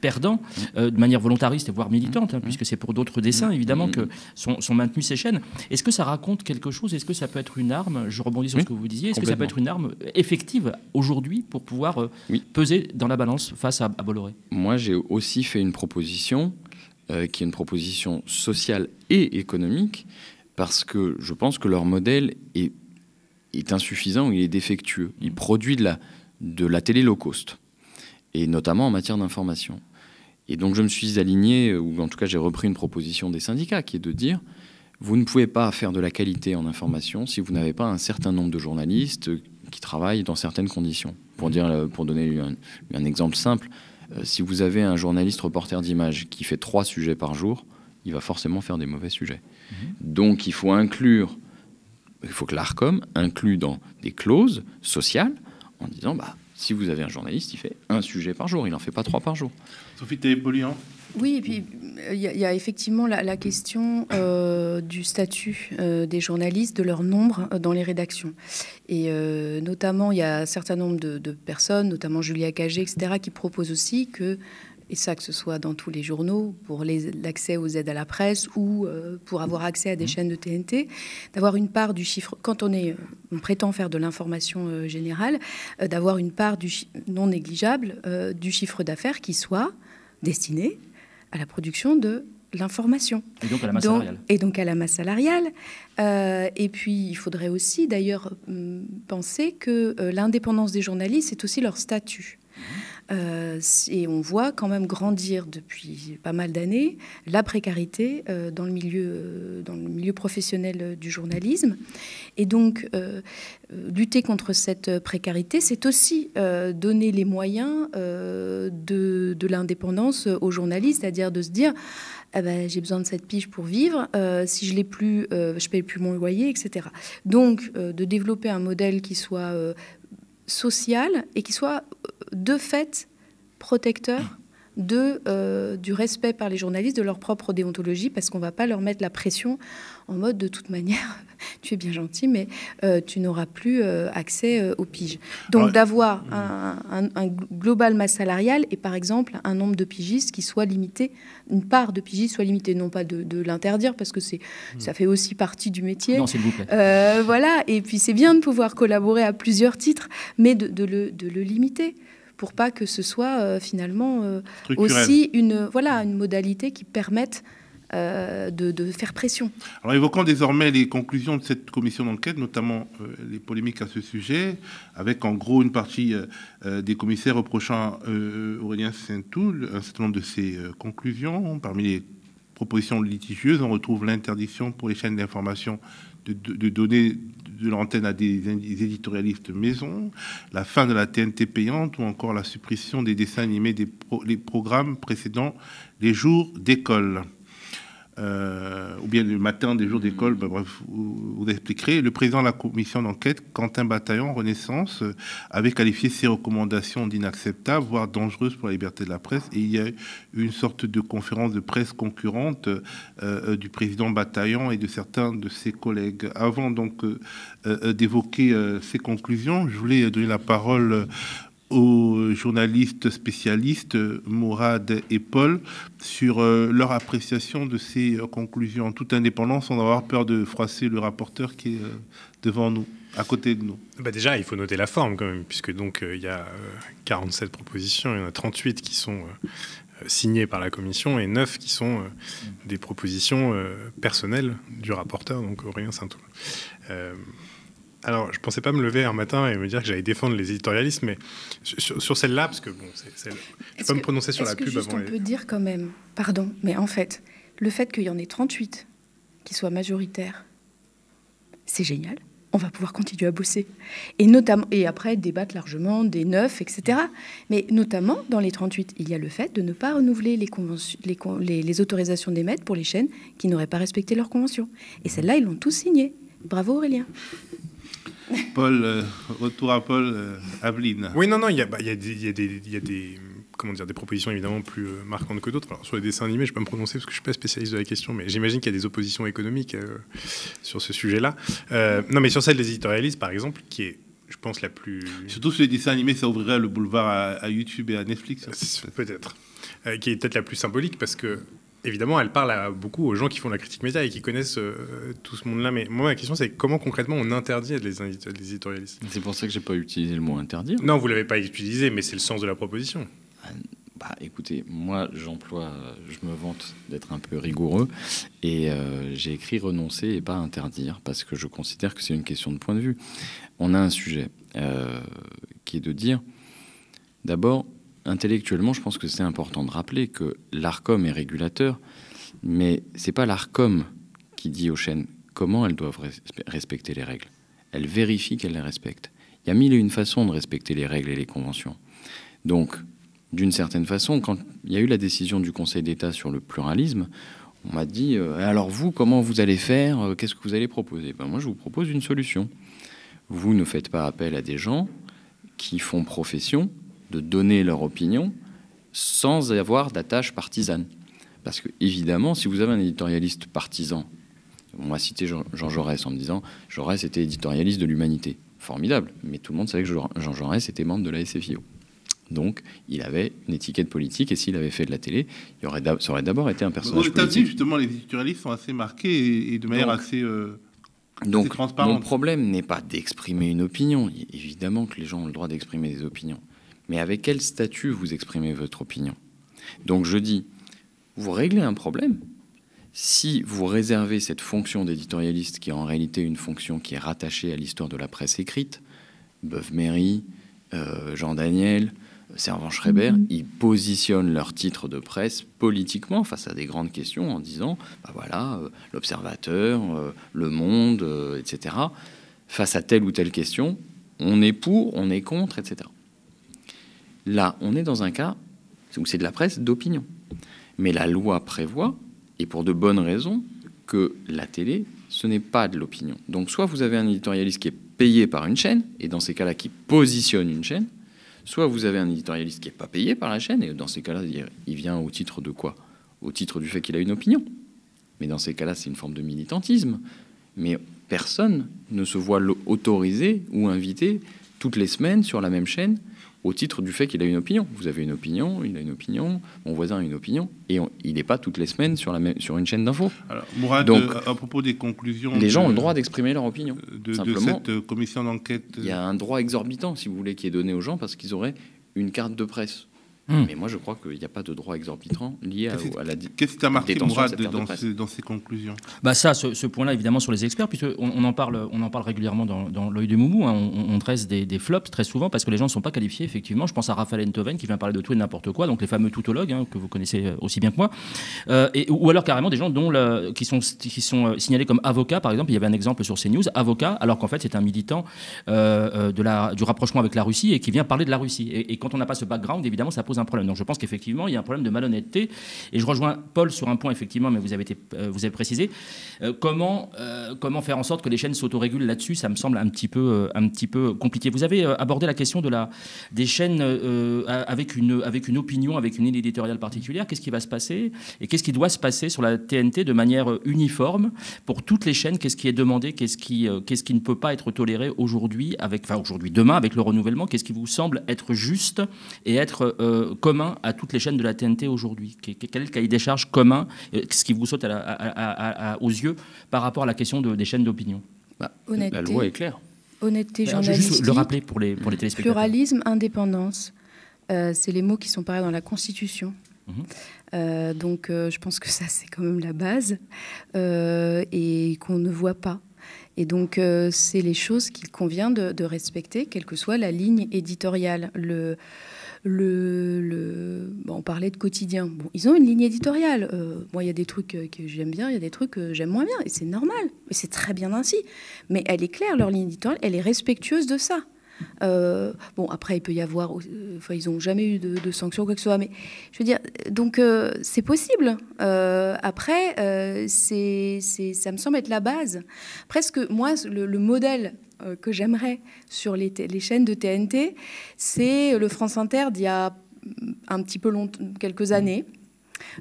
perdant, de manière volontariste et voire militante, puisque c'est pour d'autres dessins, évidemment, que sont maintenues ces chaînes, est-ce que ça raconte quelque chose? Est-ce que ça peut être une arme? Je rebondis sur ce que vous disiez. Est-ce que ça peut être une arme effective aujourd'hui pour pouvoir peser dans la balance face à Bolloré? Moi, j'ai aussi fait une proposition qui est une proposition sociale et économique, parce que je pense que leur modèle est insuffisant, il est défectueux. Il produit de la télé low cost, et notamment en matière d'information. Et donc je me suis aligné, ou en tout cas j'ai repris une proposition des syndicats, qui est de dire vous ne pouvez pas faire de la qualité en information si vous n'avez pas un certain nombre de journalistes qui travaillent dans certaines conditions. Pour donner un exemple simple, si vous avez un journaliste reporter d'images qui fait 3 sujets par jour, il va forcément faire des mauvais sujets. Donc il faut que l'Arcom inclue dans des clauses sociales en disant si vous avez un journaliste, il fait 1 sujet par jour, il n'en fait pas 3 par jour. Sophie Télépoli, Oui, et puis il y a effectivement la question du statut des journalistes, de leur nombre dans les rédactions. Et notamment, il y a un certain nombre de personnes, notamment Julia Cagé, etc., qui proposent aussi que ce soit dans tous les journaux, pour l'accès aux aides à la presse ou pour avoir accès à des chaînes de TNT, d'avoir une part du chiffre, quand on prétend faire de l'information générale, d'avoir une part non négligeable du chiffre d'affaires qui soit destinée à la production de l'information. Et donc à la masse salariale. Et donc à la masse salariale. Et puis, il faudrait aussi, d'ailleurs, penser que l'indépendance des journalistes, c'est aussi leur statut. Et on voit quand même grandir depuis pas mal d'années la précarité dans le milieu professionnel du journalisme. Et donc, lutter contre cette précarité, c'est aussi donner les moyens de l'indépendance aux journalistes, c'est-à-dire de se dire j'ai besoin de cette pige pour vivre, si je l'ai plus, je paye plus mon loyer, etc. Donc, de développer un modèle qui soit social et qui soit de fait protecteur du respect par les journalistes de leur propre déontologie, parce qu'on ne va pas leur mettre la pression en mode de toute manière, tu es bien gentil, mais tu n'auras plus accès aux piges. Donc d'avoir un global masse salariale et par exemple un nombre de pigistes qui soit limité, une part de pigistes soit limitée, non pas de l'interdire, parce que ça fait aussi partie du métier. Non, s'il vous plaît. Voilà, et puis c'est bien de pouvoir collaborer à plusieurs titres, mais de le limiter, pour pas que ce soit finalement aussi une modalité qui permette de faire pression. Alors, évoquons désormais les conclusions de cette commission d'enquête, notamment les polémiques à ce sujet, avec en gros une partie des commissaires reprochant à Aurélien Saint-Toul un certain nombre de ses conclusions. Parmi les propositions litigieuses, on retrouve l'interdiction pour les chaînes d'information de donner de l'antenne à des éditorialistes maison, la fin de la TNT payante ou encore la suppression des dessins animés les programmes précédant les jours d'école. Ou bien le matin des jours d'école, bref, vous expliquerez. Le président de la commission d'enquête, Quentin Bataillon, Renaissance, avait qualifié ces recommandations d'inacceptables, voire dangereuses pour la liberté de la presse. Et il y a eu une sorte de conférence de presse concurrente du président Bataillon et de certains de ses collègues. Avant donc d'évoquer ces conclusions, je voulais donner la parole aux journalistes spécialistes Mourad et Paul sur leur appréciation de ces conclusions en toute indépendance, sans avoir peur de froisser le rapporteur qui est devant nous, à côté de nous. Déjà, il faut noter la forme quand même, puisque donc il y a 47 propositions, il y en a 38 qui sont signées par la commission et 9 qui sont des propositions personnelles du rapporteur, donc Aurélien Saint-Toul. Alors, je ne pensais pas me lever un matin et me dire que j'allais défendre les éditorialistes, mais sur celle-là, parce que bon, je ne vais pas me prononcer sur la pub avant. Est-ce que on peut dire quand même, pardon, mais en fait, le fait qu'il y en ait 38 qui soient majoritaires, c'est génial. On va pouvoir continuer à bosser. Et notamment, et après, débattre largement des 9, etc. Mais notamment, dans les 38, il y a le fait de ne pas renouveler les autorisations d'émettre pour les chaînes qui n'auraient pas respecté leurs conventions. Et celles-là, ils l'ont tous signé. Bravo Aurélien. Paul, retour à Paul, Aveline. Oui, non, il y a des comment dire, des propositions évidemment plus marquantes que d'autres. Alors, sur les dessins animés, je ne vais pas me prononcer parce que je ne suis pas spécialiste de la question, mais j'imagine qu'il y a des oppositions économiques sur ce sujet-là. Non, mais sur celle des éditorialistes, par exemple, qui est, je pense, la plus... Surtout sur les dessins animés, ça ouvrirait le boulevard à YouTube et à Netflix. Peut-être. Qui est peut-être la plus symbolique parce que, évidemment, elle parle beaucoup aux gens qui font la critique média et qui connaissent tout ce monde-là. Mais moi, ma question, c'est comment concrètement on interdit les éditorialistes ? C'est pour ça que j'ai pas utilisé le mot interdire. Non, vous l'avez pas utilisé, mais c'est le sens de la proposition. Écoutez, moi, je me vante d'être un peu rigoureux et j'ai écrit renoncer et pas interdire parce que je considère que c'est une question de point de vue. On a un sujet qui est de dire, d'abord, intellectuellement, je pense que c'est important de rappeler que l'Arcom est régulateur, mais c'est pas l'Arcom qui dit aux chaînes comment elles doivent respecter les règles. Elle vérifie qu'elles les respectent. Il y a 1001 façons de respecter les règles et les conventions. Donc, d'une certaine façon, quand il y a eu la décision du Conseil d'État sur le pluralisme, on m'a dit alors vous, comment vous allez faire ? Qu'est-ce que vous allez proposer ? Moi, je vous propose une solution. Vous ne faites pas appel à des gens qui font profession de donner leur opinion sans avoir d'attache partisane. Parce que, évidemment, si vous avez un éditorialiste partisan, on m'a cité Jean Jaurès en me disant « Jaurès était éditorialiste de l'Humanité ». Formidable, mais tout le monde savait que Jean Jaurès était membre de la SFIO. Donc, il avait une étiquette politique, et s'il avait fait de la télé, ça aurait d'abord été un personnage politique. Aux États-Unis, justement, les éditorialistes sont assez marqués et de manière assez transparente. Mon problème n'est pas d'exprimer une opinion. Évidemment que les gens ont le droit d'exprimer des opinions. Mais avec quel statut vous exprimez votre opinion ? Donc, je dis, vous réglez un problème. Si vous réservez cette fonction d'éditorialiste, qui est en réalité une fonction qui est rattachée à l'histoire de la presse écrite, Beuve-Méry, Jean Daniel, Servan-Schreiber, ils positionnent leur titre de presse politiquement face à des grandes questions en disant, l'Observateur, Le Monde, etc. Face à telle ou telle question, on est pour, on est contre, etc. Là, on est dans un cas où c'est de la presse d'opinion. Mais la loi prévoit, et pour de bonnes raisons, que la télé, ce n'est pas de l'opinion. Donc soit vous avez un éditorialiste qui est payé par une chaîne, et dans ces cas-là, qui positionne une chaîne, soit vous avez un éditorialiste qui n'est pas payé par la chaîne, et dans ces cas-là, il vient au titre de quoi ? Au titre du fait qu'il a une opinion. Mais dans ces cas-là, c'est une forme de militantisme. Mais personne ne se voit autorisé ou invité toutes les semaines sur la même chaîne au titre du fait qu'il a une opinion. Vous avez une opinion, il a une opinion, mon voisin a une opinion, et il n'est pas toutes les semaines sur une chaîne d'infos. Alors, Mourad, donc, à propos des conclusions... Les gens ont le droit d'exprimer leur opinion. De cette commission d'enquête... Il y a un droit exorbitant, si vous voulez, qui est donné aux gens parce qu'ils auraient une carte de presse. Mais moi, je crois qu'il n'y a pas de droit exorbitant lié à la Qu'est-ce qui t'a marqué, détention de Mourad, cette carte de presse. dans ces conclusions? Ça, ce point-là, évidemment, sur les experts, puisqu'on on en parle régulièrement dans l'œil de Moumou. Hein, on dresse des flops très souvent parce que les gens ne sont pas qualifiés, effectivement. Je pense à Raphaël Enthoven qui vient parler de tout et n'importe quoi, donc les fameux toutologues, hein, que vous connaissez aussi bien que moi. Ou alors carrément des gens qui sont signalés comme avocats, par exemple. Il y avait un exemple sur CNews, avocat, alors qu'en fait, c'est un militant du rapprochement avec la Russie et qui vient parler de la Russie. Et quand on n'a pas ce background, évidemment, ça pose un problème. Donc je pense qu'effectivement, il y a un problème de malhonnêteté. Et je rejoins Paul sur un point, effectivement, mais vous avez précisé. Comment faire en sorte que les chaînes s'autorégulent là-dessus? Ça me semble un petit peu compliqué. Vous avez abordé la question des chaînes avec une opinion, avec une ligne éditoriale particulière. Qu'est-ce qui va se passer? Et qu'est-ce qui doit se passer sur la TNT de manière uniforme pour toutes les chaînes? Qu'est-ce qui est demandé? Qu'est-ce qui ne peut pas être toléré demain, avec le renouvellement? Qu'est-ce qui vous semble être juste et être commun à toutes les chaînes de la TNT aujourd'hui? Quel est le cahier des charges commun, ce qui vous saute aux yeux par rapport à la question des chaînes d'opinion? Honnêteté, la loi est claire. Honnêteté Je vais journalistique, juste le rappeler pour les téléspectateurs. pluralisme, indépendance, c'est les mots qui sont pareils dans la Constitution. Donc je pense que ça, c'est quand même la base et qu'on ne voit pas. Et donc, c'est les choses qu'il convient de respecter, quelle que soit la ligne éditoriale. On parlait de quotidien. Bon, ils ont une ligne éditoriale. Moi, il y a des trucs que j'aime bien, il y a des trucs que j'aime moins bien. Et c'est normal. Et c'est très bien ainsi. Mais elle est claire, leur ligne éditoriale, elle est respectueuse de ça. Après, il peut y avoir... ils n'ont jamais eu de sanctions, quoi que ce soit. Mais je veux dire, donc, c'est possible. Après, ça me semble être la base. Presque, moi, le modèle que j'aimerais sur les chaînes de TNT, c'est le France Inter d'il y a un petit peu quelques années,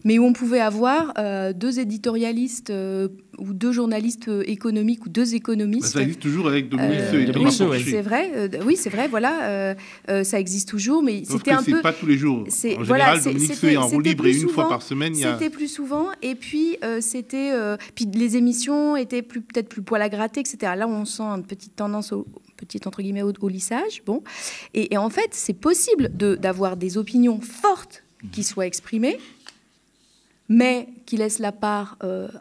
mais où on pouvait avoir deux éditorialistes ou deux journalistes économiques ou deux économistes. Ça existe toujours avec Dominique Seux. C'est vrai, c'est vrai, voilà, ça existe toujours, mais sauf c'était que un peu... c'est pas tous les jours. En général, Dominique Seux est en roue libre et une fois par semaine, il y a... C'était plus souvent, et puis puis les émissions étaient peut-être plus poil à gratter, etc. Là, on sent une petite tendance entre guillemets, au lissage. Bon. Et en fait, c'est possible d'avoir des opinions fortes qui soient exprimées, mais qui laisse la part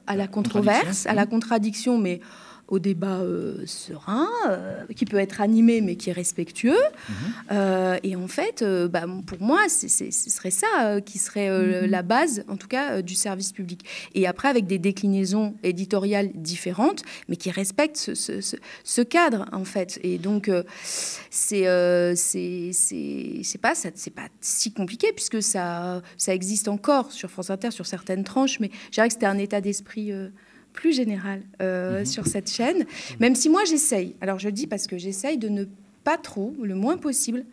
à la controverse, à la contradiction, mais au débat serein, qui peut être animé, mais qui est respectueux. Et en fait, pour moi, ce serait ça qui serait la base, en tout cas, du service public. Et après, avec des déclinaisons éditoriales différentes, mais qui respectent ce cadre, en fait. Et donc, c'est pas si compliqué, puisque ça existe encore sur France Inter, sur certaines tranches, mais je dirais que c'était un état d'esprit... plus général sur cette chaîne, même si moi j'essaye, alors je le dis parce que j'essaye de ne pas trop, le moins possible,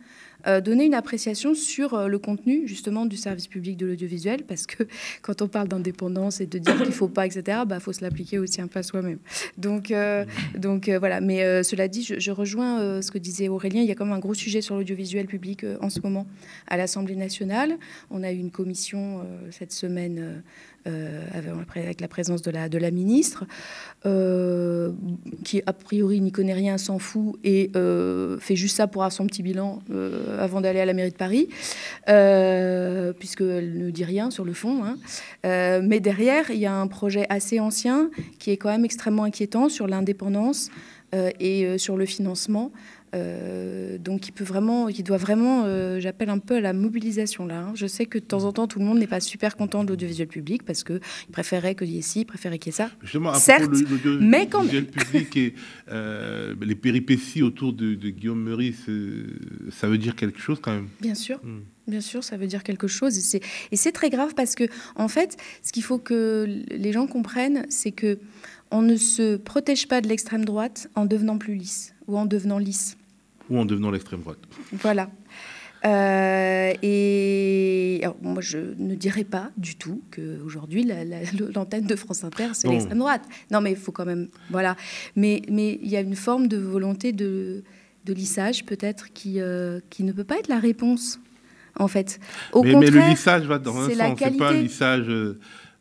donner une appréciation sur le contenu justement du service public de l'audiovisuel, parce que quand on parle d'indépendance et de dire qu'il ne faut pas, etc., faut se l'appliquer aussi un peu à soi-même. Donc voilà, mais cela dit, je rejoins ce que disait Aurélien, il y a quand même un gros sujet sur l'audiovisuel public en ce moment à l'Assemblée nationale. On a eu une commission cette semaine avec la présence de la ministre, qui a priori n'y connaît rien, s'en fout et fait juste ça pour avoir son petit bilan avant d'aller à la mairie de Paris, puisqu'elle ne dit rien sur le fond. Mais derrière, il y a un projet assez ancien qui est quand même extrêmement inquiétant sur l'indépendance et sur le financement. Donc il doit vraiment, j'appelle un peu à la mobilisation là. Je sais que de temps en temps tout le monde n'est pas super content de l'audiovisuel public parce qu'il préférait qu'il y ait ci, préférait qu'il y ait ça. Justement, certes, mais quand même. L'audiovisuel public et les péripéties autour de Guillaume Meurice, ça veut dire quelque chose quand même. Bien sûr. Bien sûr, ça veut dire quelque chose. Et c'est très grave parce que, en fait, ce qu'il faut que les gens comprennent, c'est que on ne se protège pas de l'extrême droite en devenant plus lisse ou en devenant lisse. Ou en devenant l'extrême droite. Voilà. Et alors, moi, je ne dirais pas du tout qu'aujourd'hui, l'antenne de France Inter, c'est l'extrême droite. Non, mais il faut quand même... Voilà. Mais il y a une forme de volonté de lissage, peut-être, qui ne peut pas être la réponse, en fait. Au contraire, mais le lissage va dans un sens. C'est pas un lissage...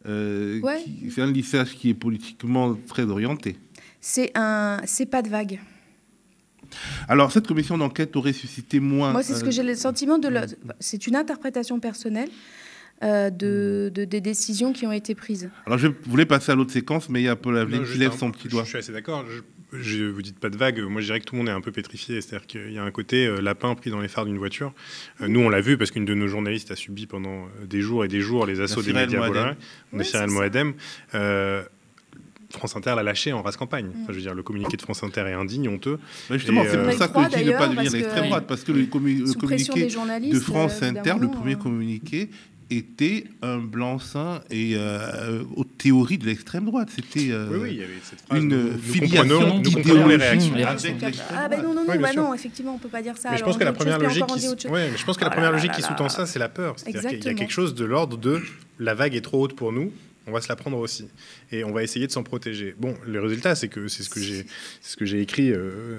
c'est un lissage qui est politiquement très orienté. C'est pas de vague. Alors, cette commission d'enquête aurait suscité moins... Moi, c'est ce que j'ai le sentiment de... C'est une interprétation personnelle des décisions qui ont été prises. Alors, je voulais passer à l'autre séquence, mais il y a Paul Aveline qui lève son petit doigt. Je suis assez d'accord. Je vous dites pas de vague. Moi, je dirais que tout le monde est un peu pétrifié. C'est-à-dire qu'il y a un côté lapin pris dans les phares d'une voiture. Nous, on l'a vu parce qu'une de nos journalistes a subi pendant des jours et des jours les assauts des médias volants. On est Cyril Moadem. France Inter l'a lâché en race campagne. Enfin, je veux dire, le communiqué de France Inter est indigne, honteux. Justement, c'est pour ça que je dis de ne pas devenir l'extrême droite, parce que le communiqué de France Inter, le premier communiqué, était un blanc-seing et aux théories de l'extrême droite. C'était oui, il y avait cette phrase, une filiation d'idéologie. Ah ben non, effectivement, on ne peut pas dire ça. Mais je pense que la première logique qui sous-tend ça, c'est la peur. C'est-à-dire qu'il y a quelque chose de l'ordre de la vague est trop haute pour nous. On va se la prendre aussi. Et on va essayer de s'en protéger. Bon, le résultat, c'est ce que j'ai écrit,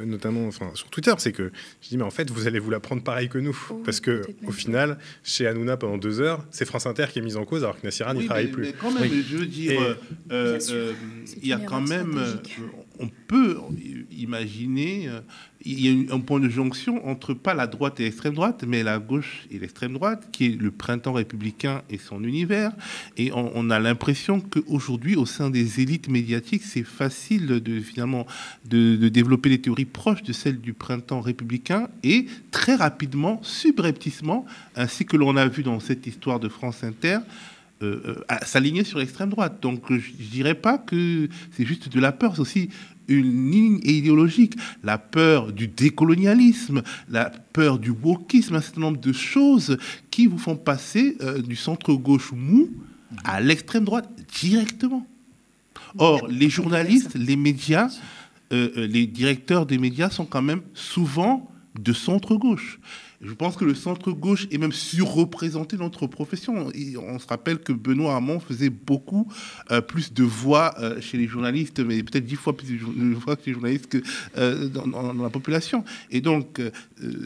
notamment sur Twitter, c'est que je dis, mais en fait, vous allez vous la prendre pareil que nous. Parce que au final, chez Hanouna, pendant 2 heures, c'est France Inter qui est mise en cause, alors que Nassira n'y travaille plus. Mais quand même, je veux dire, il y a quand même... On peut imaginer... il y a un point de jonction entre pas la droite et l'extrême droite, mais la gauche et l'extrême droite, qui est le printemps républicain et son univers. Et on a l'impression qu'aujourd'hui, au sein des élites médiatiques, c'est facile de développer des théories proches de celles du printemps républicain et très rapidement, subrepticement, ainsi que l'on a vu dans cette histoire de France Inter, s'aligner sur l'extrême droite. Donc je dirais pas que c'est juste de la peur, c'est aussi une ligne idéologique, la peur du décolonialisme, la peur du wokisme, un certain nombre de choses qui vous font passer du centre-gauche mou à l'extrême droite directement. Or, les journalistes, les médias, les directeurs des médias sont quand même souvent de centre-gauche. Je pense que le centre-gauche est même surreprésenté dans notre profession. Et on se rappelle que Benoît Hamon faisait beaucoup plus de voix chez les journalistes, mais peut-être 10 fois plus de voix que les journalistes que dans la population. Et donc,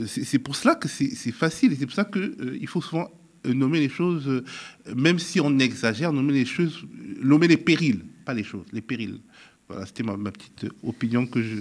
c'est pour cela que c'est facile. Et c'est pour ça qu'il faut souvent nommer les choses, même si on exagère, nommer les périls, pas les choses, les périls. Voilà, c'était ma petite opinion que je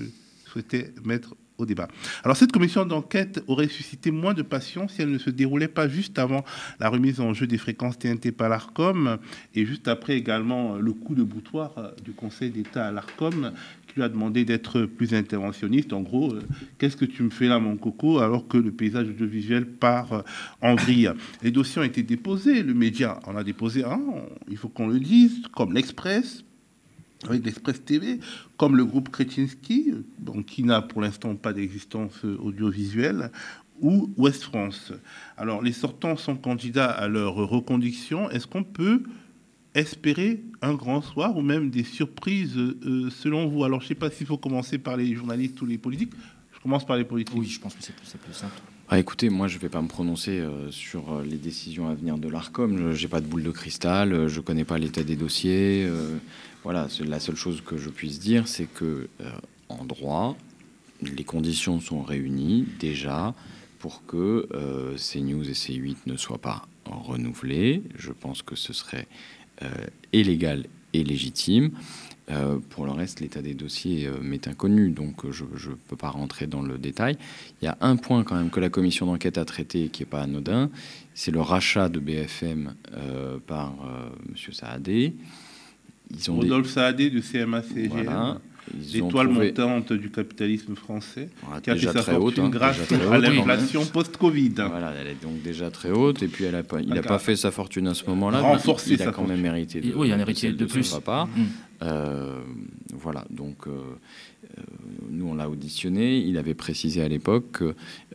souhaitais mettre au débat. Alors, cette commission d'enquête aurait suscité moins de passion si elle ne se déroulait pas juste avant la remise en jeu des fréquences TNT par l'Arcom et juste après également le coup de boutoir du Conseil d'État à l'Arcom qui lui a demandé d'être plus interventionniste. En gros, qu'est-ce que tu me fais là, mon coco, alors que le paysage audiovisuel part en vrille. Les dossiers ont été déposés, le média en a déposé un, il faut qu'on le dise, comme l'Express, avec l'Express TV, comme le groupe Kretinsky, qui n'a pour l'instant pas d'existence audiovisuelle, ou Ouest France. Alors, les sortants sont candidats à leur reconduction. Est-ce qu'on peut espérer un grand soir ou même des surprises selon vous? Alors, je ne sais pas s'il faut commencer par les journalistes ou les politiques. Je commence par les politiques. Oui, je pense que c'est plus simple. Écoutez, moi, je ne vais pas me prononcer sur les décisions à venir de l'Arcom. Je n'ai pas de boule de cristal, je ne connais pas l'état des dossiers. Voilà, la seule chose que je puisse dire, c'est que en droit, les conditions sont réunies déjà pour que CNews et C8 ne soient pas renouvelés. Je pense que ce serait illégal et légitime. Pour le reste, l'état des dossiers m'est inconnu, donc je ne peux pas rentrer dans le détail. Il y a un point quand même que la commission d'enquête a traité qui n'est pas anodin, c'est le rachat de BFM par M. Saadé. Rodolphe Saadé de CMA-CGM, voilà. L'étoile montante du capitalisme français, qui a fait sa fortune grâce à l'inflation post-Covid. Voilà, elle est donc déjà très haute, et puis il n'a pas fait sa fortune à ce moment-là, il a quand même mérité de... Oui, il y a un héritier de plus. Papa. Voilà, donc nous on l'a auditionné, il avait précisé à l'époque,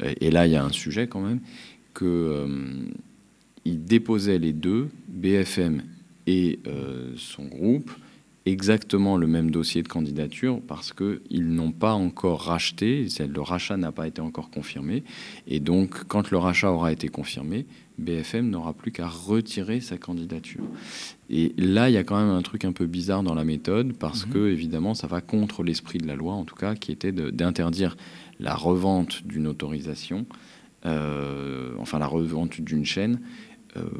et là il y a un sujet quand même, qu'il déposait les deux, BFM et son groupe, exactement le même dossier de candidature parce qu'ils n'ont pas encore racheté, le rachat n'a pas été encore confirmé, et donc quand le rachat aura été confirmé, BFM n'aura plus qu'à retirer sa candidature. Et là, il y a quand même un truc un peu bizarre dans la méthode parce que, évidemment, ça va contre l'esprit de la loi, en tout cas, qui était d'interdire la revente d'une autorisation, enfin la revente d'une chaîne,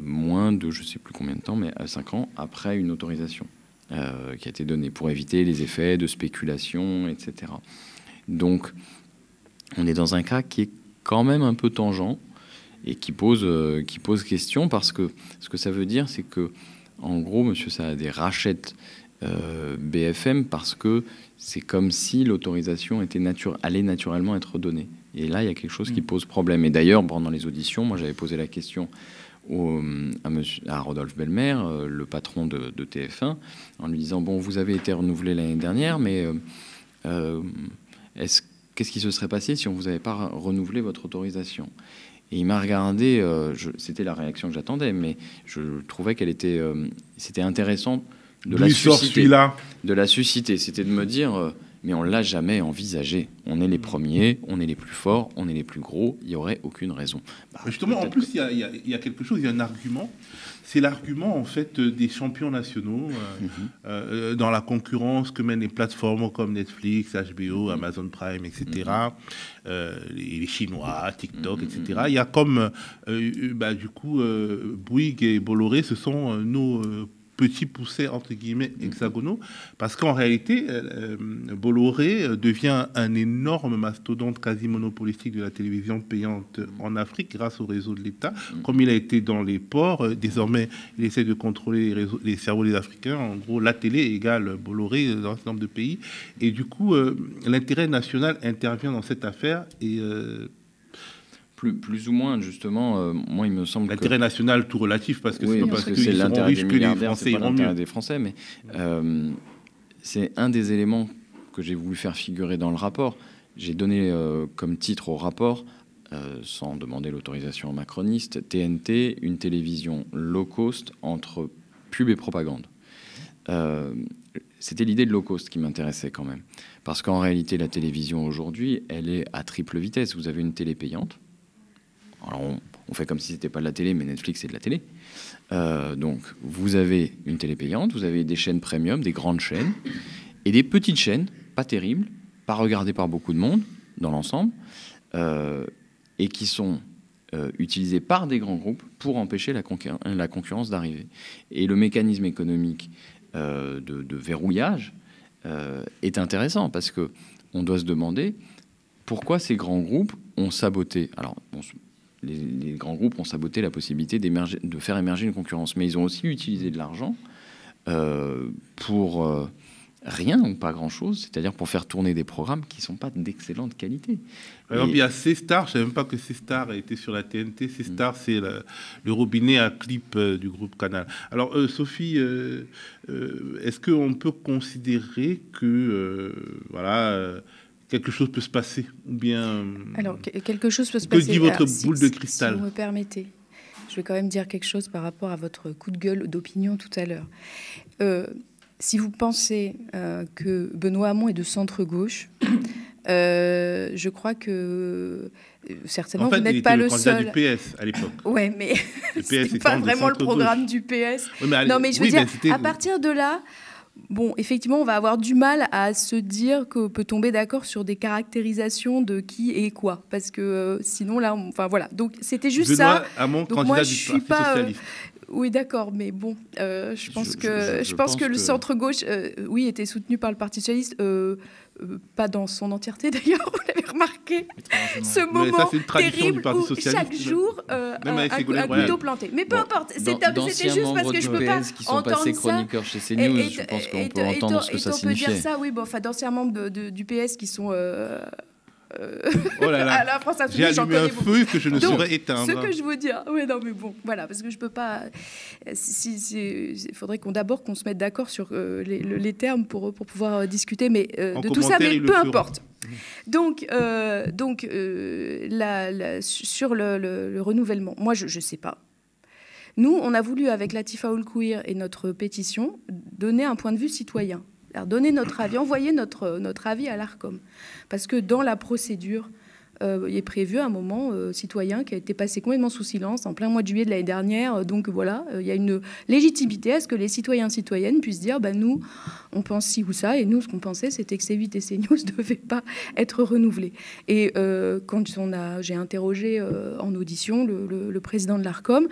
moins de, je ne sais plus combien de temps, mais à 5 ans après une autorisation qui a été donnée pour éviter les effets de spéculation, etc. Donc, on est dans un cas qui est quand même un peu tangent et qui pose question, parce que ce que ça veut dire, c'est que, en gros, M. Saadé rachète BFM parce que c'est comme si l'autorisation allait naturellement être donnée. Et là, il y a quelque chose qui pose problème. Et d'ailleurs, pendant les auditions, moi, j'avais posé la question à Rodolphe Belmer, le patron de TF1, en lui disant, bon, vous avez été renouvelé l'année dernière, mais qu'est-ce qui se serait passé si on vous avait pas renouvelé votre autorisation? Et il m'a regardé, c'était la réaction que j'attendais, mais je trouvais c'était intéressant de la susciter. C'était de me dire, mais on l'a jamais envisagé. On est les premiers, on est les plus forts, on est les plus gros, il n'y aurait aucune raison. Justement, en plus, il y a quelque chose, il y a un argument. C'est l'argument, en fait, des champions nationaux dans la concurrence que mènent les plateformes comme Netflix, HBO, Amazon Prime, etc. Les Chinois, TikTok, etc. Il y a comme, du coup, Bouygues et Bolloré, ce sont nos petits poussets, entre guillemets, hexagonaux, parce qu'en réalité, Bolloré devient un énorme mastodonte quasi monopolistique de la télévision payante en Afrique grâce au réseau de l'État. Comme il a été dans les ports, désormais, il essaie de contrôler les cerveaux des Africains. En gros, la télé égale Bolloré dans un certain nombre de pays. Et du coup, l'intérêt national intervient dans cette affaire et... Plus ou moins, justement, moi, il me semble l'intérêt national, tout relatif, parce que oui, c'est pas parce que c'est l'intérêt des milliardaires, c'est pas l'intérêt des Français, mais c'est un des éléments que j'ai voulu faire figurer dans le rapport. J'ai donné comme titre au rapport, sans demander l'autorisation macroniste, TNT, une télévision low cost entre pub et propagande. C'était l'idée de low cost qui m'intéressait quand même, parce qu'en réalité, la télévision aujourd'hui, elle est à triple vitesse. Vous avez une télé payante. Alors on fait comme si c'était pas de la télé, mais Netflix c'est de la télé. Donc vous avez une télé payante, vous avez des chaînes premium, des grandes chaînes, et des petites chaînes, pas terribles, pas regardées par beaucoup de monde dans l'ensemble, et qui sont utilisées par des grands groupes pour empêcher la concurrence d'arriver. Et le mécanisme économique de verrouillage est intéressant, parce que on doit se demander pourquoi ces grands groupes ont saboté. Alors, les grands groupes ont saboté la possibilité de faire émerger une concurrence, mais ils ont aussi utilisé de l'argent pour rien ou pas grand-chose, c'est-à-dire pour faire tourner des programmes qui ne sont pas d'excellente qualité. Par exemple, il y a C-Star, je ne savais même pas que C-Star a été sur la TNT. C-Star, c'est le robinet à clip du groupe Canal. Alors, Sophie, est-ce qu'on peut considérer que quelque chose peut se passer, ou bien... Alors, quelque chose peut se passer. Que dit votre boule de cristal? Si vous me permettez, je vais quand même dire quelque chose par rapport à votre coup de gueule d'opinion tout à l'heure. Si vous pensez que Benoît Hamon est de centre-gauche, je crois que certainement en fait, vous n'êtes pas le seul. Il était le candidat du PS à l'époque. Ouais, mais c'est pas vraiment le programme du PS. Oui, mais non, mais je veux dire, à partir de là... Bon, effectivement, on va avoir du mal à se dire qu'on peut tomber d'accord sur des caractérisations de qui et quoi, parce que sinon là, enfin voilà. Donc c'était juste Benoît ça. Hamon, donc candidat moi, du Parti socialiste. Oui, d'accord, mais bon, je pense que le centre-gauche, oui, était soutenu par le Parti socialiste, pas dans son entièreté d'ailleurs, vous l'avez remarqué, ce moment terrible où chaque jour, un couteau planté. Mais peu importe, c'était juste parce que je peux pas qui sont entendre passés ça. chroniqueurs chez CNews, je pense qu'on peut entendre ce que ça signifiait. On peut dire ça, oui, bon, enfin, d'anciens membres du PS qui sont... oh là là. À la France j'ai allumé un feu que je ne saurais éteindre. Ce que je veux dire, oui, non, mais bon, voilà, parce que je peux pas. Il faudrait d'abord qu'on se mette d'accord sur les termes pour pouvoir discuter, mais de tout ça, mais peu importe. Donc, sur le renouvellement, moi, je sais pas. Nous, on a voulu, avec Latifa Oulkouir et notre pétition, donner un point de vue citoyen. Alors, donner notre avis, envoyer notre avis à l'Arcom. Parce que dans la procédure, il est prévu un moment citoyen qui a été passé complètement sous silence en plein mois de juillet de l'année dernière. Donc voilà, il y a une légitimité à ce que les citoyens et citoyennes puissent dire nous, on pense ci ou ça. Et nous, ce qu'on pensait, c'était que C8 et CNews ne devaient pas être renouvelés. Et quand j'ai interrogé en audition le président de l'Arcom,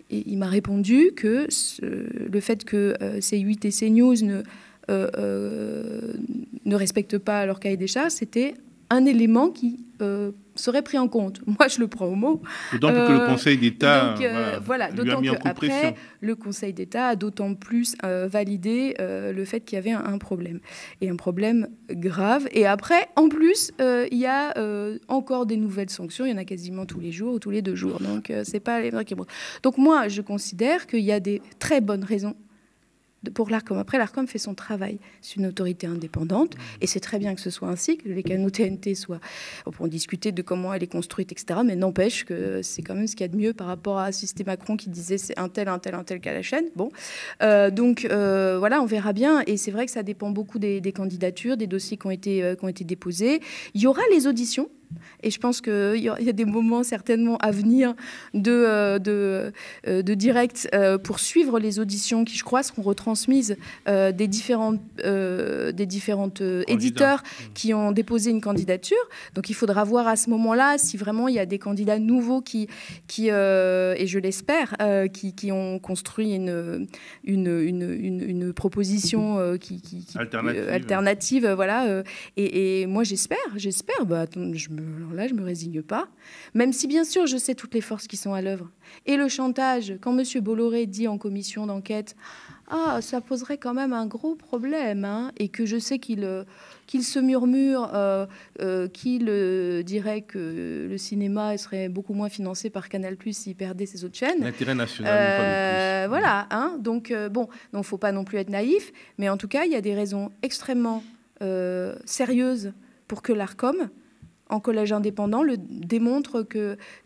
et il m'a répondu que le fait que C8 et CNews ne respectent pas leur cahier des charges, c'était un élément qui serait pris en compte. Moi, je le prends au mot. D'autant que le Conseil d'État lui a mis un coup de pression. Après, le Conseil d'État a d'autant plus validé le fait qu'il y avait un problème. Et un problème grave. Et après, en plus, il y a encore des nouvelles sanctions. Il y en a quasiment tous les jours ou tous les 2 jours. Donc, c'est pas les vrais qui... Donc, moi, je considère qu'il y a des très bonnes raisons pour l'ARCOM. Après, l'ARCOM fait son travail. C'est une autorité indépendante et c'est très bien que ce soit ainsi, que les canaux TNT soient... On peut en discuter de comment elle est construite, etc. Mais n'empêche que c'est quand même ce qu'il y a de mieux par rapport à assister Macron qui disait c'est un tel qu'à la chaîne. Bon. Donc, voilà, on verra bien. Et c'est vrai que ça dépend beaucoup des candidatures, des dossiers qui ont été déposés. Il y aura les auditions. Et je pense qu'il y a des moments certainement à venir de direct pour suivre les auditions qui, je crois, seront retransmises des différentes éditeurs qui ont déposé une candidature. Donc il faudra voir à ce moment-là si vraiment il y a des candidats nouveaux qui et je l'espère, qui ont construit une proposition alternative. Voilà. Et moi, j'espère. Bah, alors là, je ne me résigne pas. Même si, bien sûr, je sais toutes les forces qui sont à l'œuvre. Et le chantage, quand M. Bolloré dit en commission d'enquête « Ah, ça poserait quand même un gros problème hein, », et que je sais qu'il se murmure, qu'il dirait que le cinéma serait beaucoup moins financé par Canal+ s'il perdait ses autres chaînes. L'intérêt national. Voilà. Hein, donc, bon, il ne faut pas non plus être naïf. Mais en tout cas, il y a des raisons extrêmement sérieuses pour que l'ARCOM, en collège indépendant, le démontre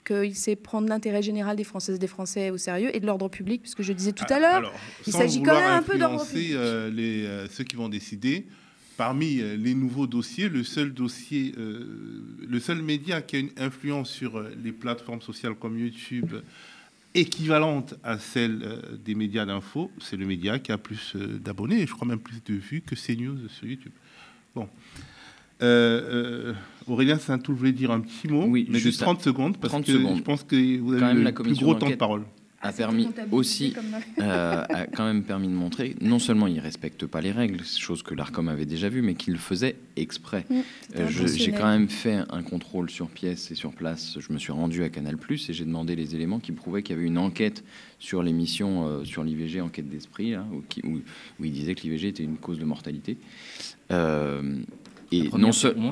qu'il sait prendre l'intérêt général des Françaises et des Français au sérieux et de l'ordre public, puisque je disais tout à l'heure, il s'agit quand même un peu d'ordre public. Ceux qui vont décider, parmi les nouveaux dossiers, le seul média qui a une influence sur les plateformes sociales comme YouTube, équivalente à celle des médias d'info, c'est le média qui a plus d'abonnés, et je crois même plus de vues que CNews sur YouTube. Bon. Aurélien Saint-Toul voulait dire un petit mot, mais juste 30 secondes, parce que je pense que vous avez le plus gros temps de parole. A permis aussi, a quand même permis de montrer, non seulement il ne respecte pas les règles, chose que l'ARCOM avait déjà vue, mais qu'il le faisait exprès. J'ai quand même fait un contrôle sur pièce et sur place. Je me suis rendu à Canal+, et j'ai demandé les éléments qui prouvaient qu'il y avait une enquête sur l'émission sur l'IVG, Enquête d'esprit, hein, où il disait que l'IVG était une cause de mortalité. Et non seulement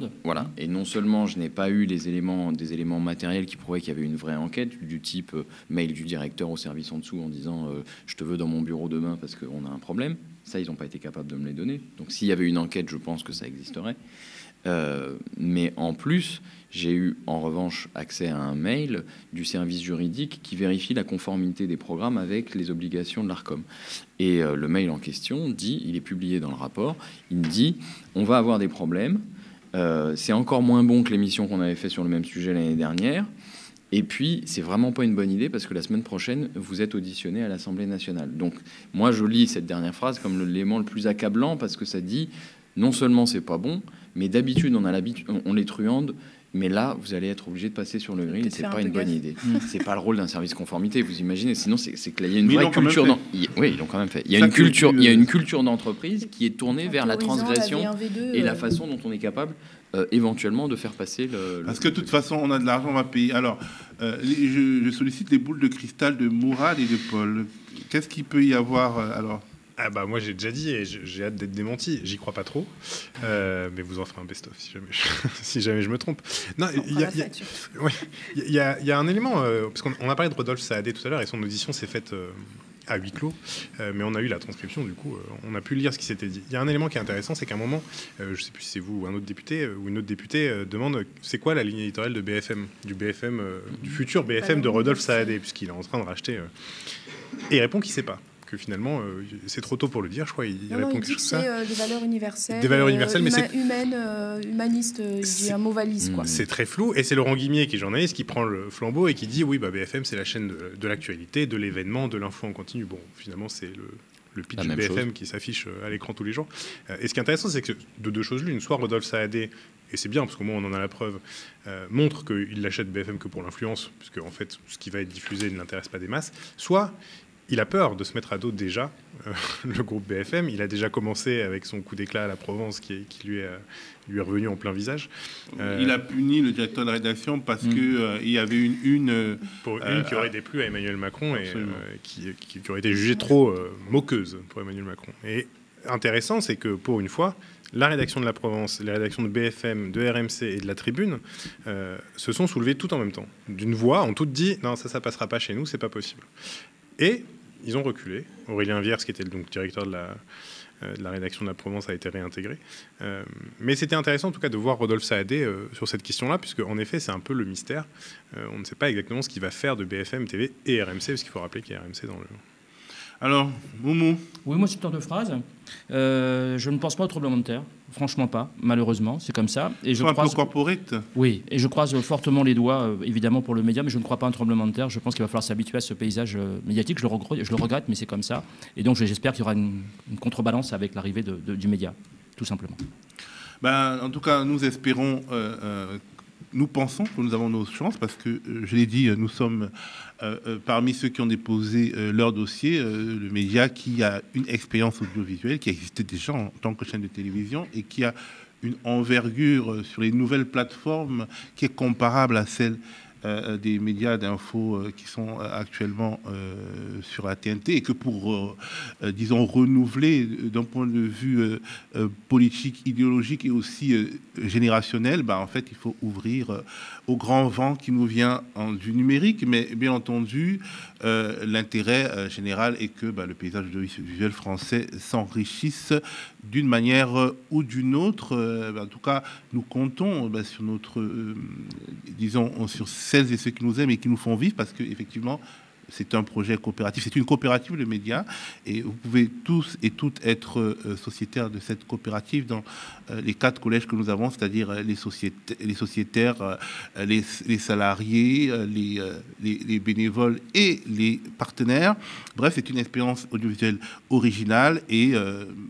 je n'ai pas eu des éléments matériels qui prouvaient qu'il y avait une vraie enquête, du type mail du directeur au service en dessous en disant je te veux dans mon bureau demain parce qu'on a un problème. Ça, ils n'ont pas été capables de me les donner. Donc s'il y avait une enquête, je pense que ça existerait. Mais en plus, j'ai eu en revanche accès à un mail du service juridique qui vérifie la conformité des programmes avec les obligations de l'ARCOM. Et le mail en question dit, il est publié dans le rapport, il me dit on va avoir des problèmes, c'est encore moins bon que l'émission qu'on avait fait sur le même sujet l'année dernière. Et puis, c'est vraiment pas une bonne idée parce que la semaine prochaine, vous êtes auditionné à l'Assemblée nationale. Donc, moi, je lis cette dernière phrase comme l'élément le plus accablant parce que ça dit non seulement c'est pas bon, mais d'habitude, on les truande. Mais là, vous allez être obligé de passer sur le grill et c'est pas une bonne idée. C'est pas le rôle d'un service conformité, vous imaginez. Sinon, c'est que là, il y a une vraie culture. Oui, ils l'ont quand même fait. Il y a une culture d'entreprise qui est tournée vers la transgression et la façon dont on est capable éventuellement de faire passer le... Parce que de toute façon, on a de l'argent, on va payer. Alors, je sollicite les boules de cristal de Mourad et de Paul. Qu'est-ce qu'il peut y avoir alors? Ah bah moi j'ai déjà dit et j'ai hâte d'être démenti. J'y crois pas trop, mais vous en ferez un best-of si jamais je me trompe. Non, il y a un élément parce qu'on a parlé de Rodolphe Saadé tout à l'heure et son audition s'est faite à huis clos, mais on a eu la transcription, du coup on a pu lire ce qui s'était dit. Il y a un élément qui est intéressant, c'est qu'à un moment, je sais plus si c'est vous ou un autre député ou une autre députée demande c'est quoi la ligne éditoriale de BFM, du futur BFM de Rodolphe Saadé, puisqu'il est en train de racheter. Et il répond qu'il sait pas. Que finalement, c'est trop tôt pour le dire, je crois. Il répond quelque chose comme ça. Des valeurs universelles. Des valeurs universelles, mais c'est humaniste. Il dit un mot valise, quoi. C'est très flou. Et c'est Laurent Guimier, qui est journaliste, qui prend le flambeau et qui dit oui, bah, BFM, c'est la chaîne de l'actualité, de l'événement, de l'info en continu. Bon, finalement, c'est le pitch de BFM qui s'affiche à l'écran tous les jours. Et ce qui est intéressant, c'est que de deux choses l'une, soit Rodolphe Saadé, et c'est bien parce qu'au moins on en a la preuve, montre qu'il n'achète BFM que pour l'influence, puisque en fait, ce qui va être diffusé ne l'intéresse pas des masses, soit il a peur de se mettre à dos déjà le groupe BFM. Il a déjà commencé avec son coup d'éclat à la Provence qui lui est revenu en plein visage. Il a puni le directeur de la rédaction parce que il y avait une qui aurait déplu à Emmanuel Macron et qui aurait été jugée trop moqueuse pour Emmanuel Macron. Et intéressant, c'est que pour une fois, la rédaction de la Provence, les rédactions de BFM, de RMC et de la Tribune se sont soulevées tout en même temps. D'une voix, ont toutes dit « Non, ça passera pas chez nous, c'est pas possible ». Et ils ont reculé. Aurélien Viers, qui était donc directeur de la rédaction de la Provence, a été réintégré. Mais c'était intéressant en tout cas de voir Rodolphe Saadé sur cette question-là, puisque en effet c'est un peu le mystère. On ne sait pas exactement ce qu'il va faire de BFM TV et RMC, parce qu'il faut rappeler qu'il y a RMC dans le... Alors, Moumou. Oui, moi, c'est en 2 phrases. Je ne pense pas au tremblement de terre. Franchement pas, malheureusement, c'est comme ça. Et je croise... un peu corporate. Oui, et je croise fortement les doigts, évidemment, pour le média, mais je ne crois pas à un tremblement de terre. Je pense qu'il va falloir s'habituer à ce paysage médiatique. Je le regrette, mais c'est comme ça. Et donc, j'espère qu'il y aura une contrebalance avec l'arrivée du média, tout simplement. En tout cas, nous espérons... Nous pensons que nous avons nos chances parce que, je l'ai dit, nous sommes parmi ceux qui ont déposé leur dossier, le média qui a une expérience audiovisuelle, qui existait déjà en tant que chaîne de télévision et qui a une envergure sur les nouvelles plateformes qui est comparable à celle des médias d'info qui sont actuellement sur la TNT et que pour, disons, renouveler d'un point de vue politique, idéologique et aussi générationnel, en fait, il faut ouvrir au grand vent qui nous vient du numérique, mais bien entendu, l'intérêt général est que le paysage audiovisuel français s'enrichisse d'une manière ou d'une autre. En tout cas, nous comptons sur notre, disons, sur celles et ceux qui nous aiment et qui nous font vivre, parce qu'effectivement, c'est un projet coopératif, c'est une coopérative de médias, et vous pouvez tous et toutes être sociétaires de cette coopérative dans les 4 collèges que nous avons, c'est-à-dire les sociétaires, les salariés, les bénévoles et les partenaires. Bref, c'est une expérience audiovisuelle originale, et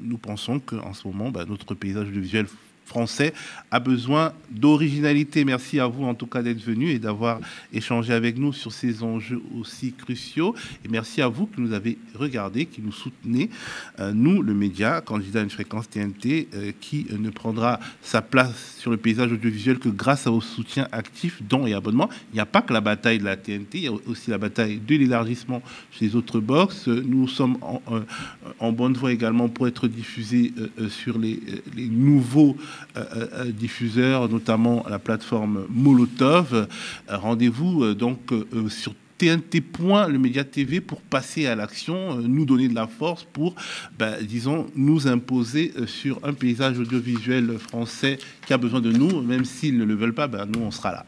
nous pensons qu'en ce moment, notre paysage audiovisuel français a besoin d'originalité. Merci à vous en tout cas d'être venus et d'avoir échangé avec nous sur ces enjeux aussi cruciaux. Et merci à vous qui nous avez regardé, qui nous soutenez. Nous, le média, candidat à une fréquence TNT, qui ne prendra sa place sur le paysage audiovisuel que grâce à vos soutiens actifs, dons et abonnements. Il n'y a pas que la bataille de la TNT, il y a aussi la bataille de l'élargissement chez les autres box. Nous sommes en bonne voie également pour être diffusés sur les nouveaux diffuseurs, notamment la plateforme Molotov. Rendez-vous donc sur TNT. Le Média TV pour passer à l'action, nous donner de la force pour, disons, nous imposer sur un paysage audiovisuel français qui a besoin de nous, même s'ils ne le veulent pas, nous on sera là.